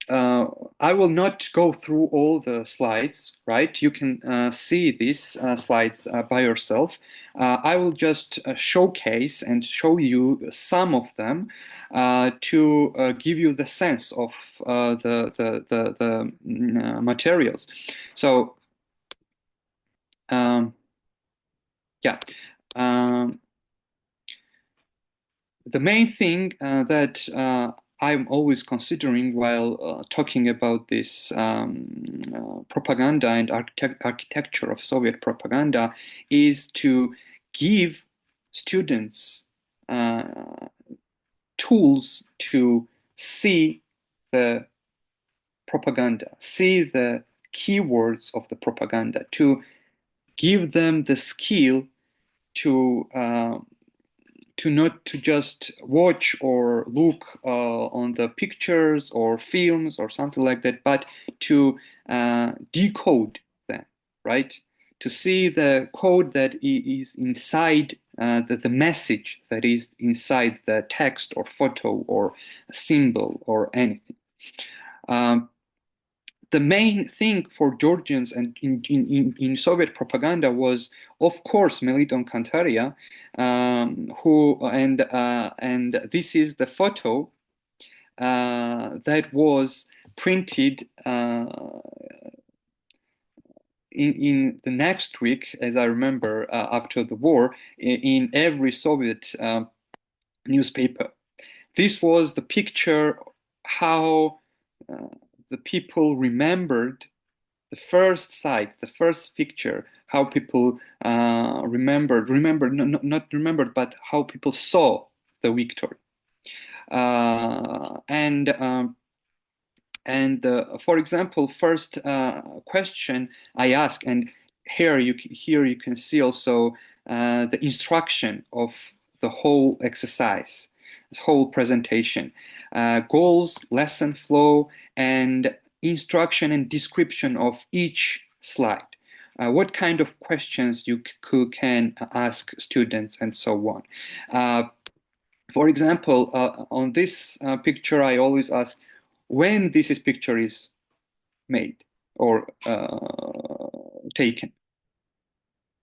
[SPEAKER 2] I will not go through all the slides, right? You can see these slides by yourself. I will just showcase and show you some of them to give you the sense of the materials. So, yeah. The main thing that I'm always considering while talking about this propaganda and architecture of Soviet propaganda is to give students tools to see the propaganda, see the keywords of the propaganda, to give them the skill to not to just watch or look on the pictures or films or something like that, but to decode them, right? To see the code that is inside the message that is inside the text or photo or symbol or anything. The main thing for Georgians and in Soviet propaganda was, of course, Melitón Kantaria, and this is the photo that was printed in the next week, as I remember, after the war, in every Soviet newspaper. This was the picture how the people remembered the first sight, the first picture, how people not remembered, but how people saw the victory. For example, first question I ask, and here you can see also the instruction of the whole exercise, this whole presentation, goals, lesson flow, and instruction and description of each slide. What kind of questions you can ask students and so on. For example, on this picture, I always ask when this picture is made or taken.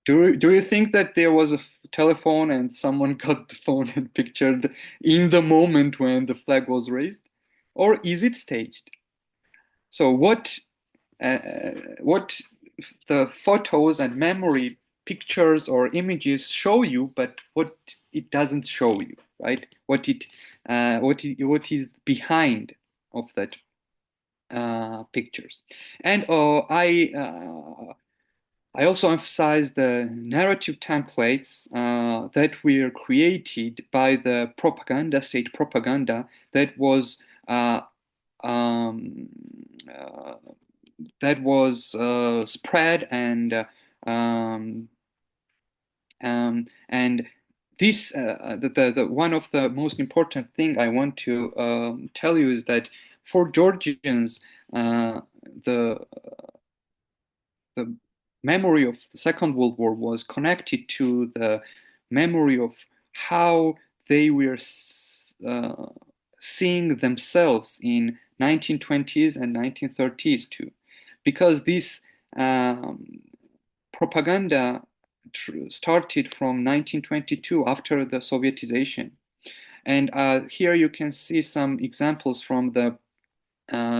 [SPEAKER 2] Do you think that there was a telephone and someone got the phone and pictured in the moment when the flag was raised? Or is it staged? So what the photos and memory pictures or images show you, but what it doesn't show you, right? What is behind of that pictures. And I also emphasize the narrative templates that were created by the state propaganda that was spread and this the one of the most important thing I want to tell you is that for Georgians the memory of the Second World War was connected to the memory of how they were seeing themselves in 1920s and 1930s too, because this propaganda started from 1922 after the Sovietization. And here you can see some examples from the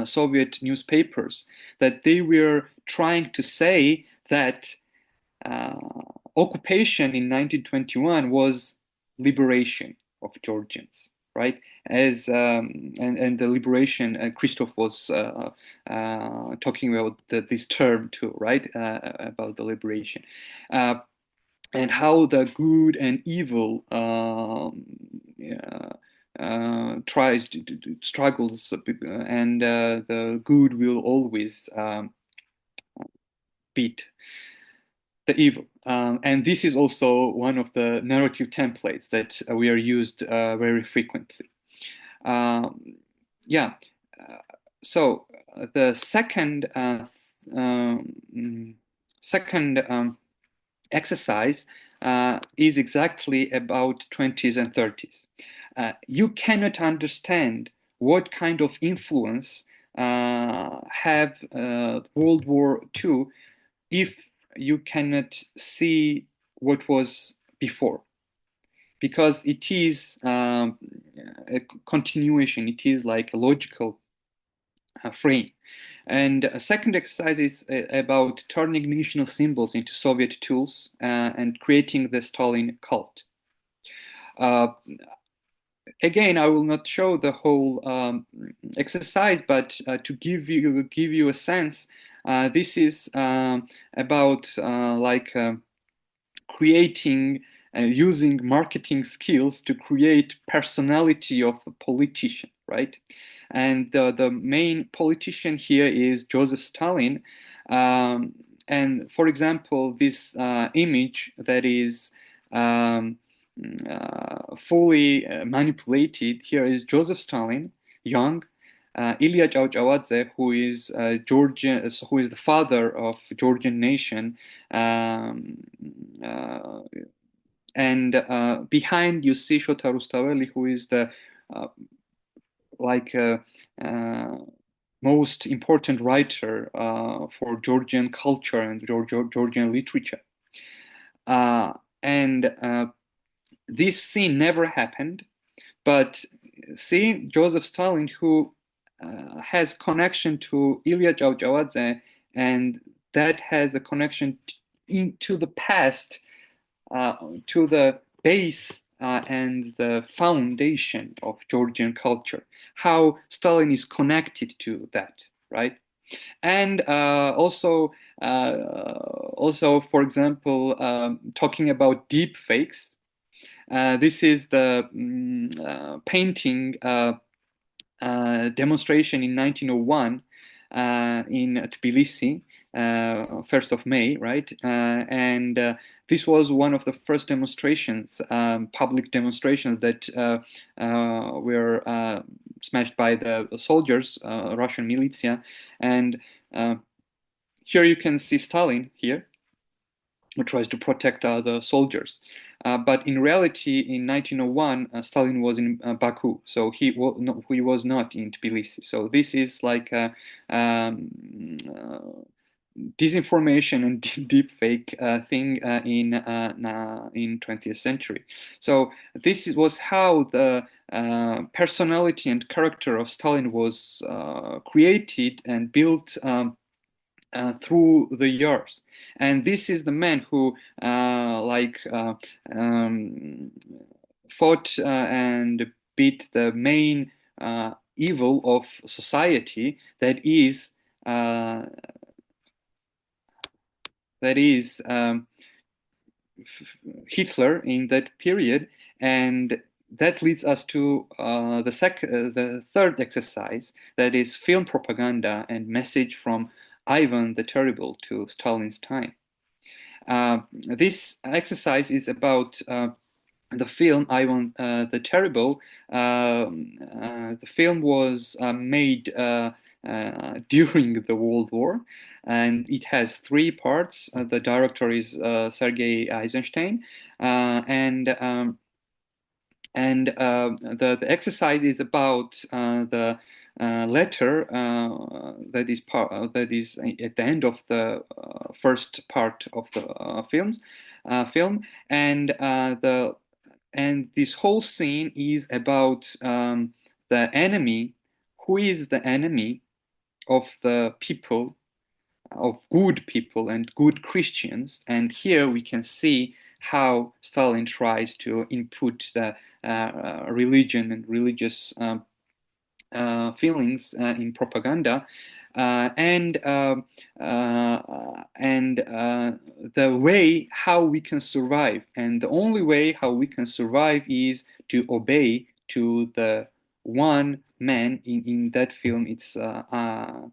[SPEAKER 2] Soviet newspapers that they were trying to say that occupation in 1921 was liberation of Georgians. right? As and the liberation, Christoph was talking about this term too, right? About the liberation. And how the good and evil tries to struggles, and the good will always beat the evil. And this is also one of the narrative templates that we are used very frequently. Yeah. So the second exercise is exactly about 20s and 30s. You cannot understand what kind of influence have World War II if you cannot see what was before, because it is a continuation. It is like a logical frame. And a second exercise is about turning national symbols into Soviet tools and creating the Stalin cult. Again, I will not show the whole exercise, but to give you a sense, this is about creating using marketing skills to create personality of a politician, right? And the main politician here is Joseph Stalin. And for example, this image that is fully manipulated here is Joseph Stalin, young, Ilya Cavcavadze, who is Georgian, who is the father of Georgian nation, and behind you see Shota Rustaveli, who is the most important writer for Georgian culture and Georgian literature. And this scene never happened, but seeing Joseph Stalin, who has connection to Ilya Cavcavadze, and that has a connection into the past, to the base and the foundation of Georgian culture, how Stalin is connected to that, right? And also, for example, talking about deep fakes. This is the painting demonstration in 1901 in Tbilisi, 1st of May, right? And this was one of the first demonstrations, public demonstrations that were smashed by the soldiers, Russian militia. And here you can see Stalin here, who tries to protect the soldiers. But in reality, in 1901, Stalin was in Baku, so he was not in Tbilisi. So this is like disinformation and deep fake thing in 20th century. So this was how the personality and character of Stalin was created and built through the years. And this is the man who fought and beat the main evil of society, that is Hitler in that period. And that leads us to the third exercise, that is film propaganda and message from Ivan the Terrible to Stalin's time. This exercise is about the film Ivan the Terrible. The film was made during the World War, and it has three parts. The director is Sergei Eisenstein, and the exercise is about the letter that is at the end of the first part of the film, and this whole scene is about the enemy. Who is the enemy of the people, of good people and good Christians? And here we can see how Stalin tries to input the religion and religious feelings in propaganda, and the way how we can survive. And the only way how we can survive is to obey to the one man in that film. It's Ivan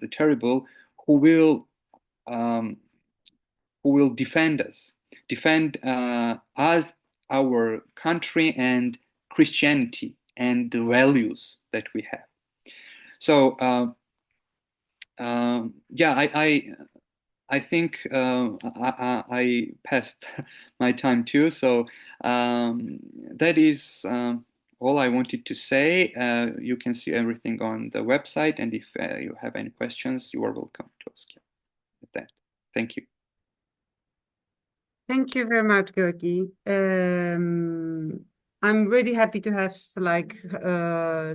[SPEAKER 2] the Terrible, who will um, defend us, defend us, our country, and Christianity, and the values that we have. So yeah, I think I passed my time too. So that is all I wanted to say. You can see everything on the website, and if you have any questions, you are welcome to ask. With that, thank you.
[SPEAKER 1] Thank you very much, Georgi. I'm really happy to have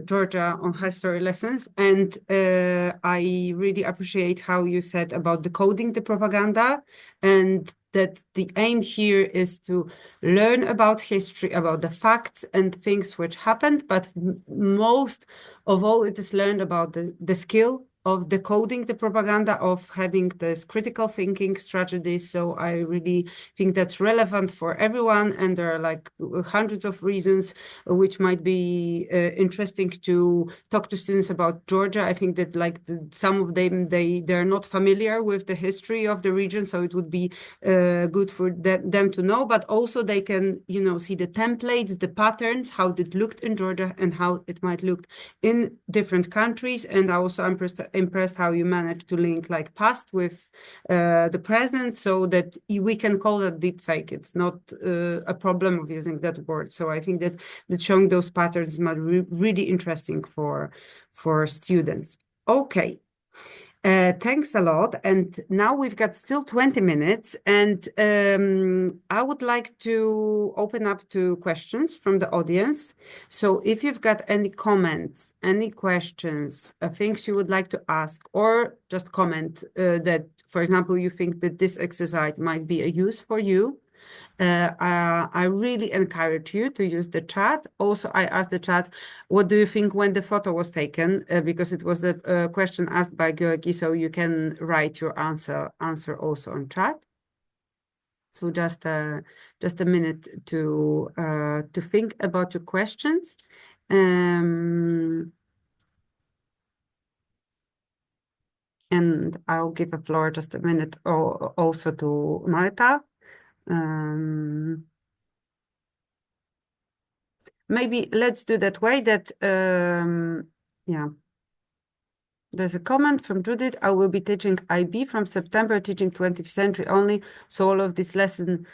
[SPEAKER 1] Georgia on history lessons, and I really appreciate how you said about decoding the propaganda, and that the aim here is to learn about history, about the facts and things which happened, but most of all, it is learned about the skill of decoding the propaganda, of having this critical thinking strategies. So I really think that's relevant for everyone, and there are like hundreds of reasons which might be interesting to talk to students about Georgia. I think that some of them, they're not familiar with the history of the region, so it would be good for them to know, but also they can, see the templates, the patterns, how it looked in Georgia and how it might look in different countries. And I also am impressed how you managed to link like past with the present, so that we can call it deep fake. It's not a problem of using that word. So I think that showing those patterns might be really interesting for students. Okay. Thanks a lot. And now we've got still 20 minutes, and I would like to open up to questions from the audience. So if you've got any comments, any questions, things you would like to ask, or just comment that, for example, you think that this exercise might be a use for you, I really encourage you to use the chat. Also, I asked the chat, what do you think when the photo was taken? Because it was a question asked by Georgi, so you can write your answer also on chat. So just a minute to think about your questions. And I'll give the floor just a minute also to Marta. Maybe let's do that way that, yeah. There's a comment from Judith. I will be teaching IB from September, teaching 20th century only. So all of this lesson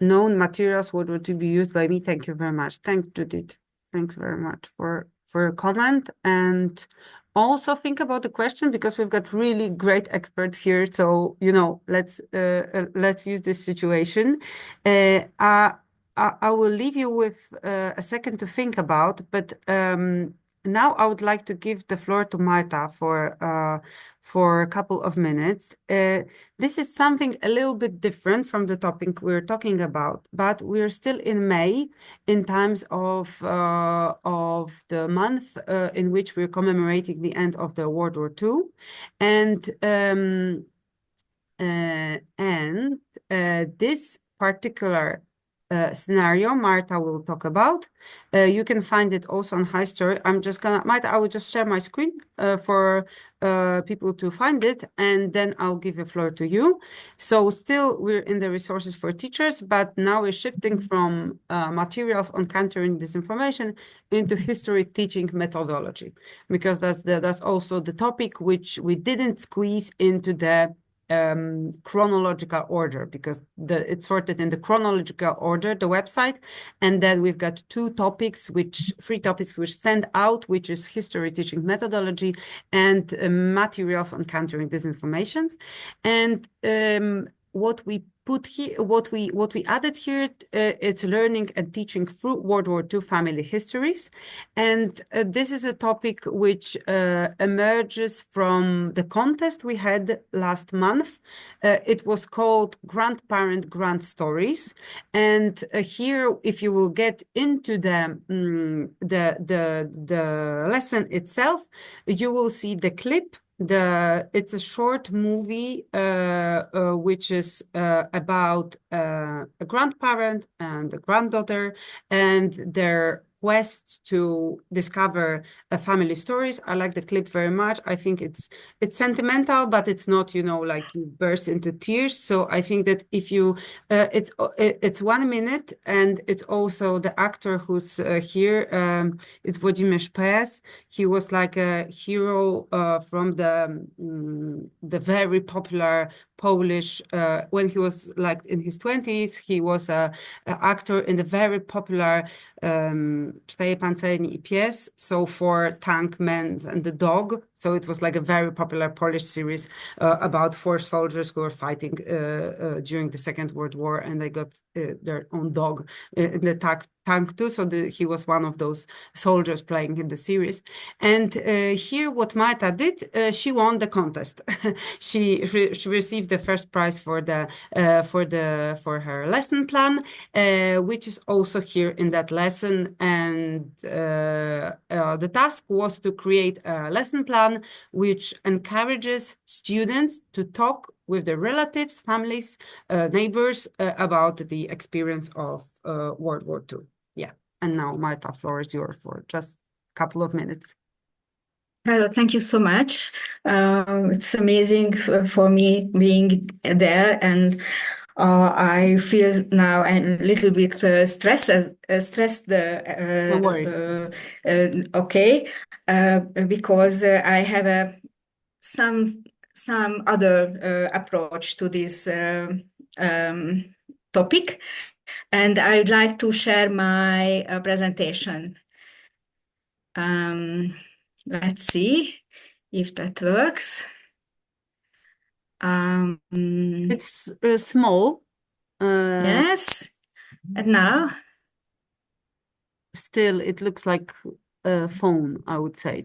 [SPEAKER 1] known materials would be used by me. Thank you very much. Thanks, Judith. Thanks very much for your comment. And also think about the question, because we've got really great experts here. So, let's use this situation. I will leave you with a second to think about, but now I would like to give the floor to Marta for a couple of minutes. This is something a little bit different from the topic we're talking about, but we're still in May, in times of the month in which we're commemorating the end of the World War II, and this particular scenario Marta will talk about. You can find it also on History. Marta, I will just share my screen for people to find it, and then I'll give the floor to you. So still we're in the resources for teachers, but now we're shifting from materials on countering disinformation into history teaching methodology, because that's also the topic which we didn't squeeze into the chronological order, because it's sorted in the chronological order, the website, and then we've got three topics which stand out, which is history teaching methodology and materials on countering disinformation. And what we put here, what we added here, it's learning and teaching through World War II family histories, and this is a topic which emerges from the contest we had last month. It was called Grandparent Grand Stories, and here, if you will get into the lesson itself, you will see the clip. It's a short movie which is about a grandparent and a granddaughter and their quest to discover family stories. I like the clip very much. I think it's sentimental, but it's not, like you burst into tears. So I think that if you, it's 1 minute, and it's also the actor who's here. It's Włodzimierz Pes. He was like a hero from the very popular Polish, when he was like in his 20s, he was a actor in the very popular Cztery Pancerni I Pies, so for Tank Men and the Dog. So it was like a very popular Polish series about 4 soldiers who were fighting during the Second World War, and they got their own dog in the tank too. So he was one of those soldiers playing in the series. And here, what Marta did, she won the contest. She received the first prize for her lesson plan, which is also here in that lesson. And the task was to create a lesson plan which encourages students to talk with their relatives, families, neighbors about the experience of World War II. Yeah. And now, Marta, floor is yours for just a couple of minutes.
[SPEAKER 5] Thank you so much. It's amazing for me being there, and I feel now a little bit stressed.
[SPEAKER 1] Don't worry.
[SPEAKER 5] Okay, because I have some other approach to this topic, and I'd like to share my presentation. Let's see if that works.
[SPEAKER 1] It's small.
[SPEAKER 5] Yes. And now?
[SPEAKER 1] Still, it looks like a phone, I would say.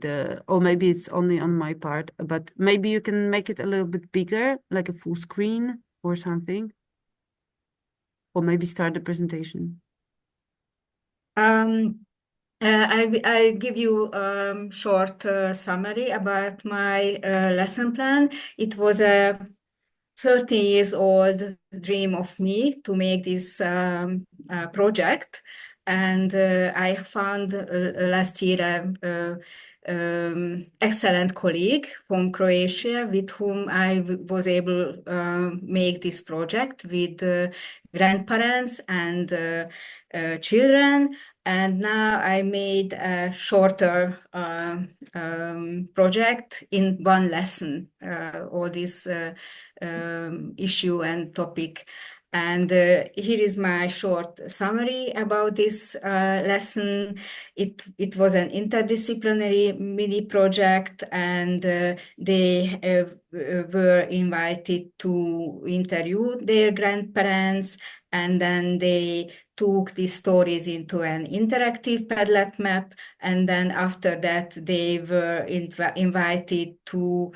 [SPEAKER 1] Or maybe it's only on my part, but maybe you can make it a little bit bigger, like a full screen or something. Or maybe start the presentation.
[SPEAKER 5] I give you a short summary about my lesson plan. It was a 30 years old dream of me to make this project, and I found last year excellent colleague from Croatia with whom I was able make this project with grandparents and children. And now I made a shorter project in one lesson, all this issue and topic. And here is my short summary about this lesson. It was an interdisciplinary mini project, and they were invited to interview their grandparents, and then they took these stories into an interactive Padlet map, and then after that they were invited to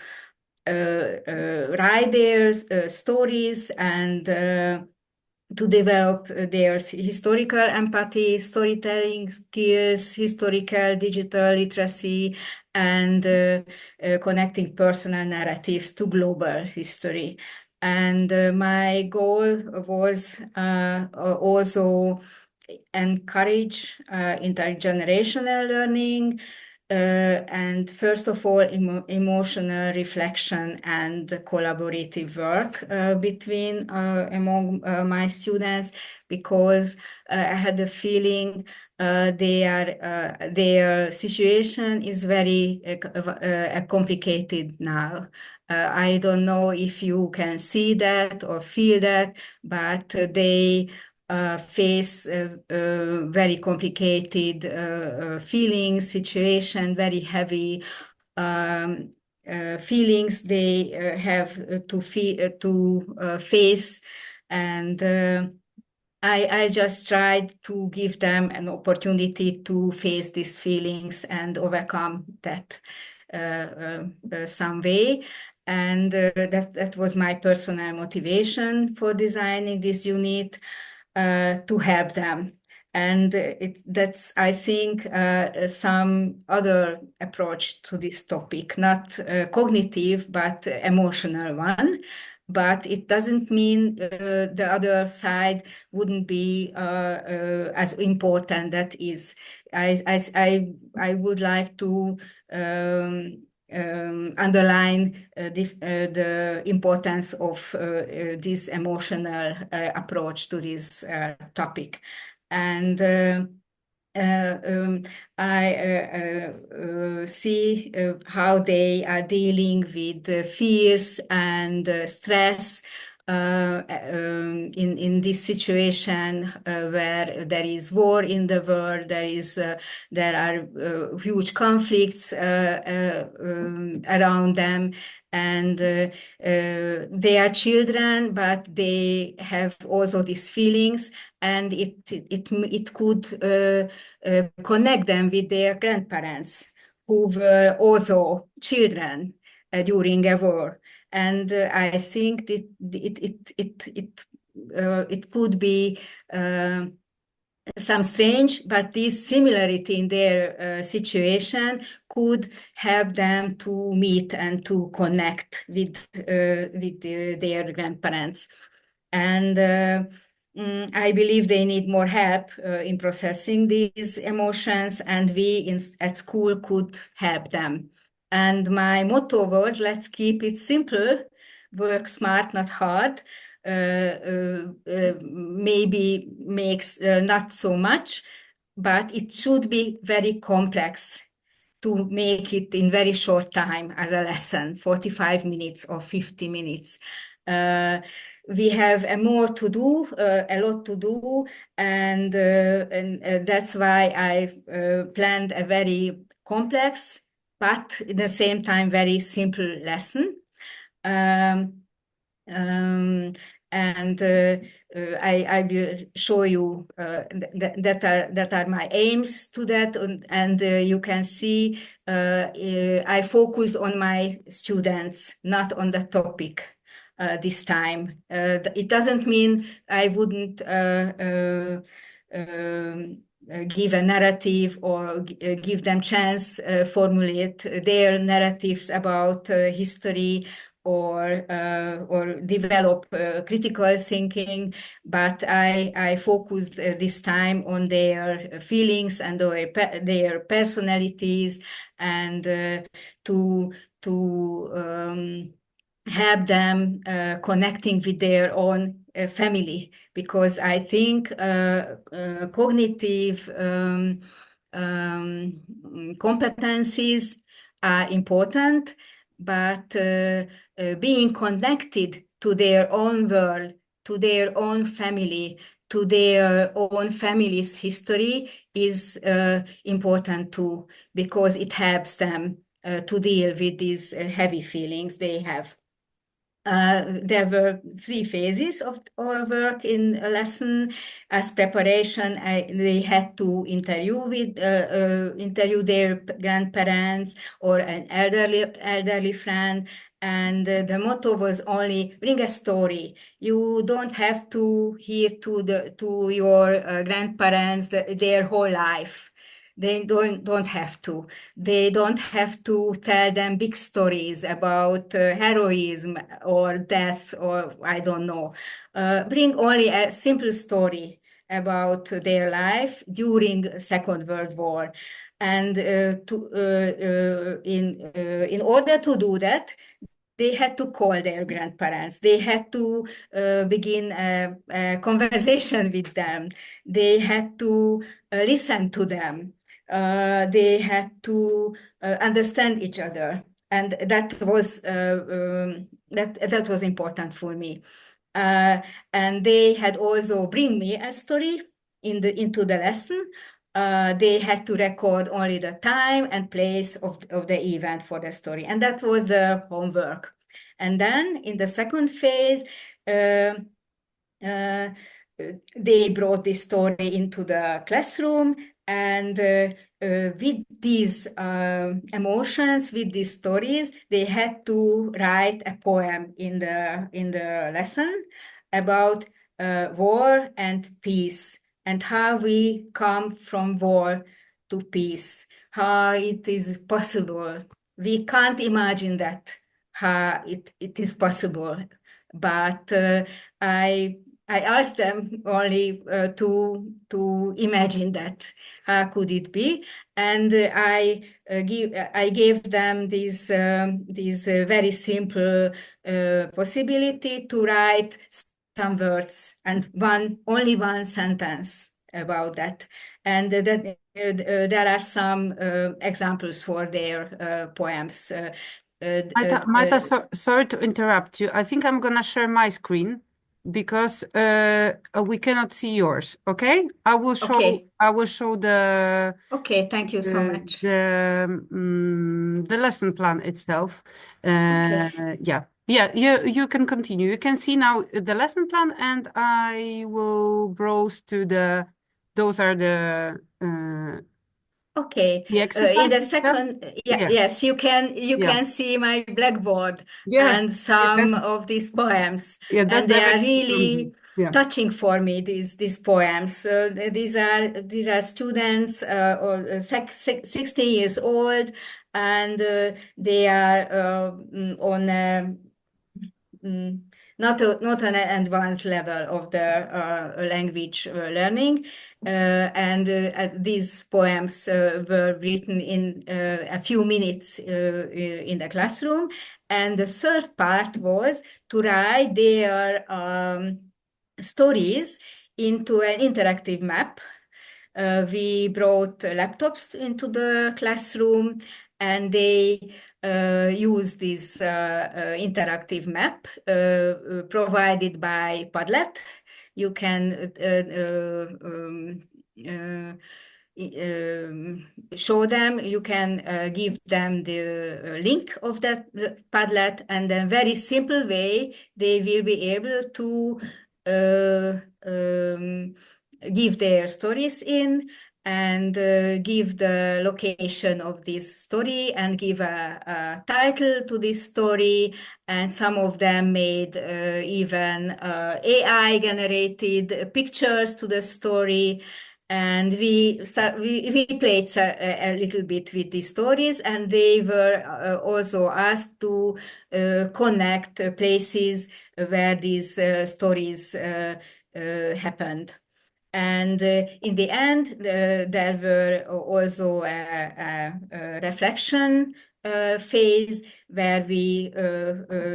[SPEAKER 5] write their stories and to develop their historical empathy, storytelling skills, historical digital literacy, and connecting personal narratives to global history. And my goal was also encourage intergenerational learning, and first of all, emotional reflection and collaborative work between among my students, because I had the feeling their situation is very complicated now. I don't know if you can see that or feel that, but they face very complicated feelings, situation, very heavy feelings they have to face And I just tried to give them an opportunity to face these feelings and overcome that some way. And that was my personal motivation for designing this unit, to help them. And that's, I think, some other approach to this topic, not cognitive, but emotional one. But it doesn't mean the other side wouldn't be as important. That is, I would like to underline the importance of this emotional approach to this topic. And I see how they are dealing with fears and stress in this situation where there is war in the world, there are huge conflicts around them, and they are children, but they have also these feelings, and it could connect them with their grandparents who were also children during a war. And I think that it could be some strange, but this similarity in their situation could help them to meet and to connect with their grandparents. And I believe they need more help in processing these emotions, and we at school could help them. And my motto was, let's keep it simple, work smart, not hard. Maybe makes not so much, but it should be very complex to make it in very short time as a lesson, 45 minutes or 50 minutes. We have a lot to do, and that's why I planned a very complex, but at the same time very simple lesson. Um, um, and I will show you that are my aims to that, and you can see I focused on my students, not on the topic this time. It doesn't mean I wouldn't give a narrative or give them chance formulate their narratives about history or develop critical thinking, but I focused this time on their feelings and their personalities, and to help them connecting with their own family, because I think cognitive competencies are important, but being connected to their own world, to their own family, to their own family's history is important too, because it helps them to deal with these heavy feelings they have. There were 3 phases of our work in a lesson. As preparation, they had to interview their grandparents or an elderly friend, and the motto was only bring a story. You don't have to hear to your grandparents their whole life. They don't have to. They don't have to tell them big stories about heroism or death or I don't know. Bring only a simple story about their life during Second World War. And in order to do that, they had to call their grandparents. They had to begin a conversation with them. They had to listen to them. They had to understand each other, and that was important for me. And they had also bring me a story into the lesson. They had to record only the time and place of the event for the story, and that was the homework. And then in the second phase, they brought this story into the classroom, and with these emotions, with these stories, they had to write a poem in the lesson about war and peace, and how we come from war to peace, how it is possible. We can't imagine that, how it is possible. But I asked them only to imagine that. How could it be? And I gave them this very simple possibility to write some words and only one sentence about that. And there are some examples for their poems.
[SPEAKER 1] Marta, sorry to interrupt you. I think I'm gonna share my screen because we cannot see yours. Okay?
[SPEAKER 5] Okay.
[SPEAKER 1] I will show the
[SPEAKER 5] Okay, thank you so much.
[SPEAKER 1] the lesson plan itself.
[SPEAKER 5] Okay.
[SPEAKER 1] Yeah. Yeah, you can continue. You can see now the lesson plan, and I will browse to those are the
[SPEAKER 5] Okay. In the
[SPEAKER 1] exercises.
[SPEAKER 5] second,
[SPEAKER 1] Yeah.
[SPEAKER 5] yes, you
[SPEAKER 1] Yeah.
[SPEAKER 5] can see my blackboard
[SPEAKER 1] Yeah.
[SPEAKER 5] and some
[SPEAKER 1] That's
[SPEAKER 5] of these poems,
[SPEAKER 1] yeah, that's
[SPEAKER 5] and they are
[SPEAKER 1] directly from
[SPEAKER 5] really
[SPEAKER 1] you. Yeah.
[SPEAKER 5] touching for me. These poems. These are students, 16 years old, and they are on. Mm, not an advanced level of the language learning. These poems were written in a few minutes in the classroom. And the third part was to write their stories into an interactive map. We brought laptops into the classroom, and they use this interactive map provided by Padlet. You can show them, you can give them the link of that Padlet, and then very simple way they will be able to give their stories in, and give the location of this story, and give a title to this story. And some of them made even AI generated pictures to the story. And we played a little bit with these stories, and they were also asked to connect places where these stories happened. And in the end, there were also a reflection phase, where we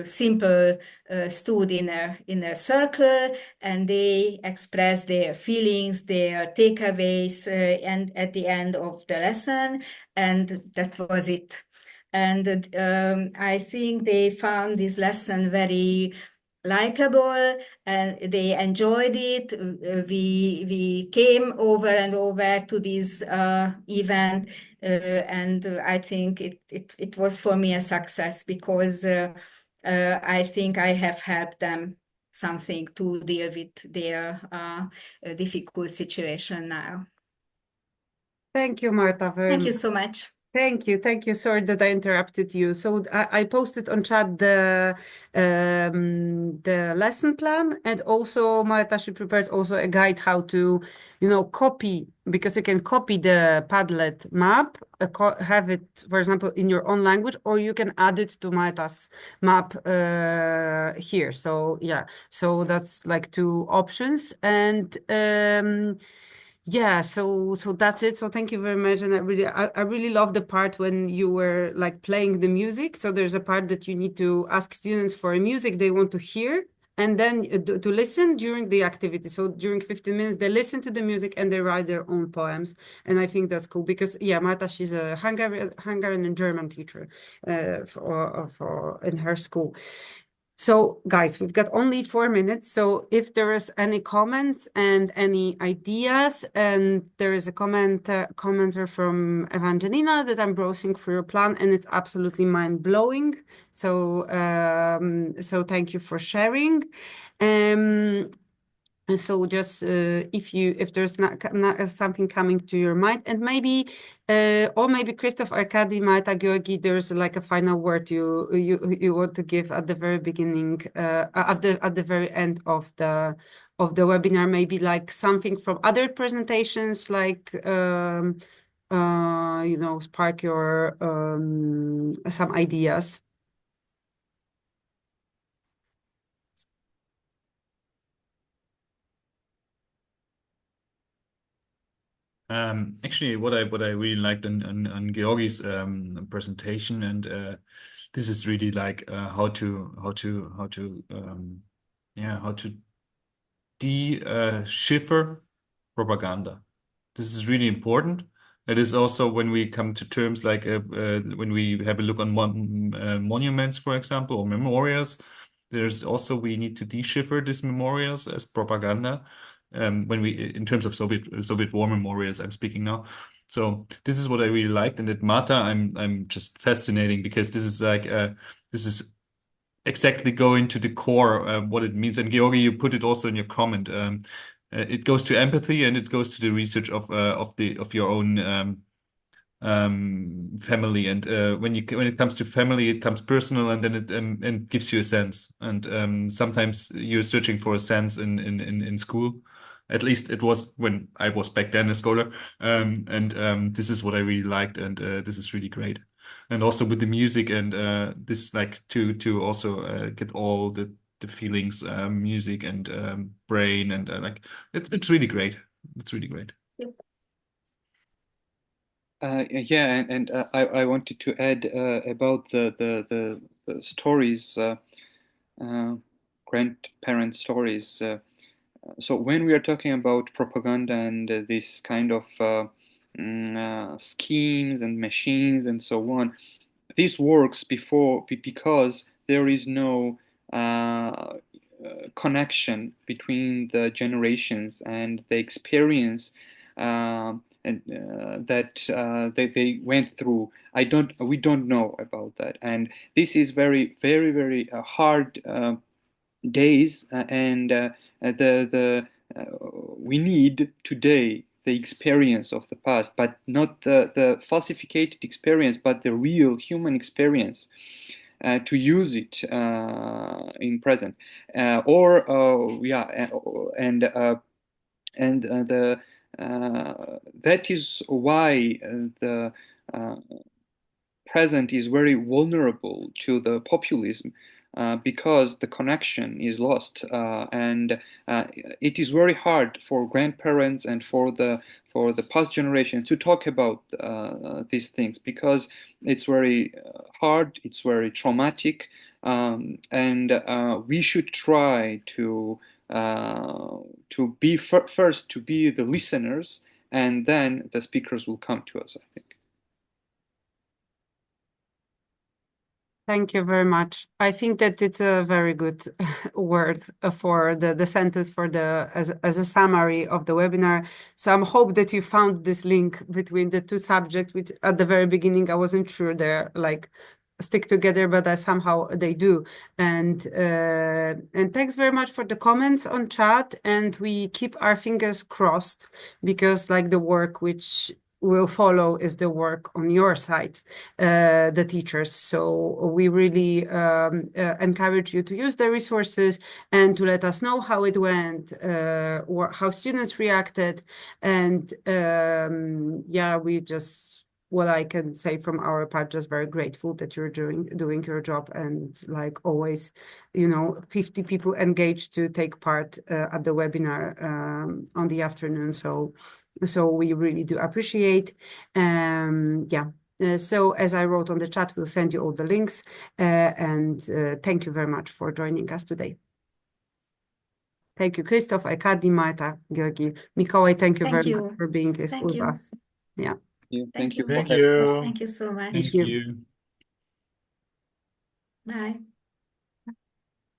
[SPEAKER 5] simple stood in a circle, and they expressed their feelings, their takeaways, and at the end of the lesson, and that was it. And I think they found this lesson very likable, and they enjoyed it. We came over and over to this event, and I think it was for me a success, because I think I have helped them something to deal with their difficult situation now.
[SPEAKER 1] Thank you, Marta, very
[SPEAKER 5] Thank you
[SPEAKER 1] much.
[SPEAKER 5] so much.
[SPEAKER 1] Thank you. Thank you. Sorry that I interrupted you. So I posted on chat the lesson plan, and also Marta, she prepared also a guide how to, copy, because you can copy the Padlet map, have it, for example, in your own language, or you can add it to Marta's map here. So yeah, so that's like two options. And yeah, so that's it. So thank you very much. And I really love the part when you were like playing the music. So there's a part that you need to ask students for a music they want to hear, and then to listen during the activity. So during 15 minutes, they listen to the music and they write their own poems. And I think that's cool because, yeah, Marta, she's a Hungarian and German teacher for in her school. So, guys, we've got only 4 minutes. So, if there is any comments and any ideas, and there is a commenter from Evangelina that I'm browsing for your plan, and it's absolutely mind-blowing. So, so thank you for sharing. And so just if there's not something coming to your mind, and maybe or maybe Christoph, Arkady, Marta, Georgi, there's like a final word you want to give at the very beginning, at the very end of the webinar, maybe like something from other presentations, like spark your some ideas.
[SPEAKER 3] Actually, what I really liked on Georgi's presentation, and this is really like how to decipher propaganda. This is really important. It is also when we come to terms like when we have a look on monuments, for example, or memorials. There's also we need to decipher these memorials as propaganda. When we, in terms of Soviet war memorials, I'm speaking now. So this is what I really liked, and at Marta, I'm just fascinating because this is like this is exactly going to the core what it means. And Georgi, you put it also in your comment. It goes to empathy and it goes to the research of your own family. And when it comes to family, it comes personal, and then it and gives you a sense. And sometimes you're searching for a sense in school. At least it was when I was back then a scholar. And this is what I really liked, and this is really great. And also with the music and this like to also get all the feelings, music and brain, and like it's really great. It's really great.
[SPEAKER 2] Yeah, and I wanted to add about the stories, grandparent stories. So when we are talking about propaganda and this kind of schemes and machines and so on, this works because there is no connection between the generations and the experience and that they went through. We don't know about that, and this is very hard days, and the we need today the experience of the past, but not the falsified experience, but the real human experience, to use it in present, or yeah, and the that is why the present is very vulnerable to the populism, because the connection is lost, and it is very hard for grandparents and for the past generation to talk about these things, because it's very hard, it's very traumatic, and we should try to be first to be the listeners, and then the speakers will come to us, I think.
[SPEAKER 1] Thank you very much. I think that it's a very good word for the sentence for as a summary of the webinar. So I hope that you found this link between the two subjects, which at the very beginning I wasn't sure they're like stick together, but somehow they do. And thanks very much for the comments on chat. And we keep our fingers crossed, because like the work which will follow is the work on your side, the teachers. So we really encourage you to use the resources and to let us know how it went, or how students reacted. And yeah, we just, what I can say from our part, just very grateful that you're doing your job, and like always, 50 people engaged to take part at the webinar on the afternoon. So we really do appreciate. Yeah. So as I wrote on the chat, we'll send you all the links, and thank you very much for joining us today. Thank you, Christoph, Arkady, Marta, Georgi. Mikołaj, thank you very much for being with us. Yeah.
[SPEAKER 2] Thank you.
[SPEAKER 4] Thank you.
[SPEAKER 5] Thank you so much.
[SPEAKER 3] Thank you.
[SPEAKER 5] Bye.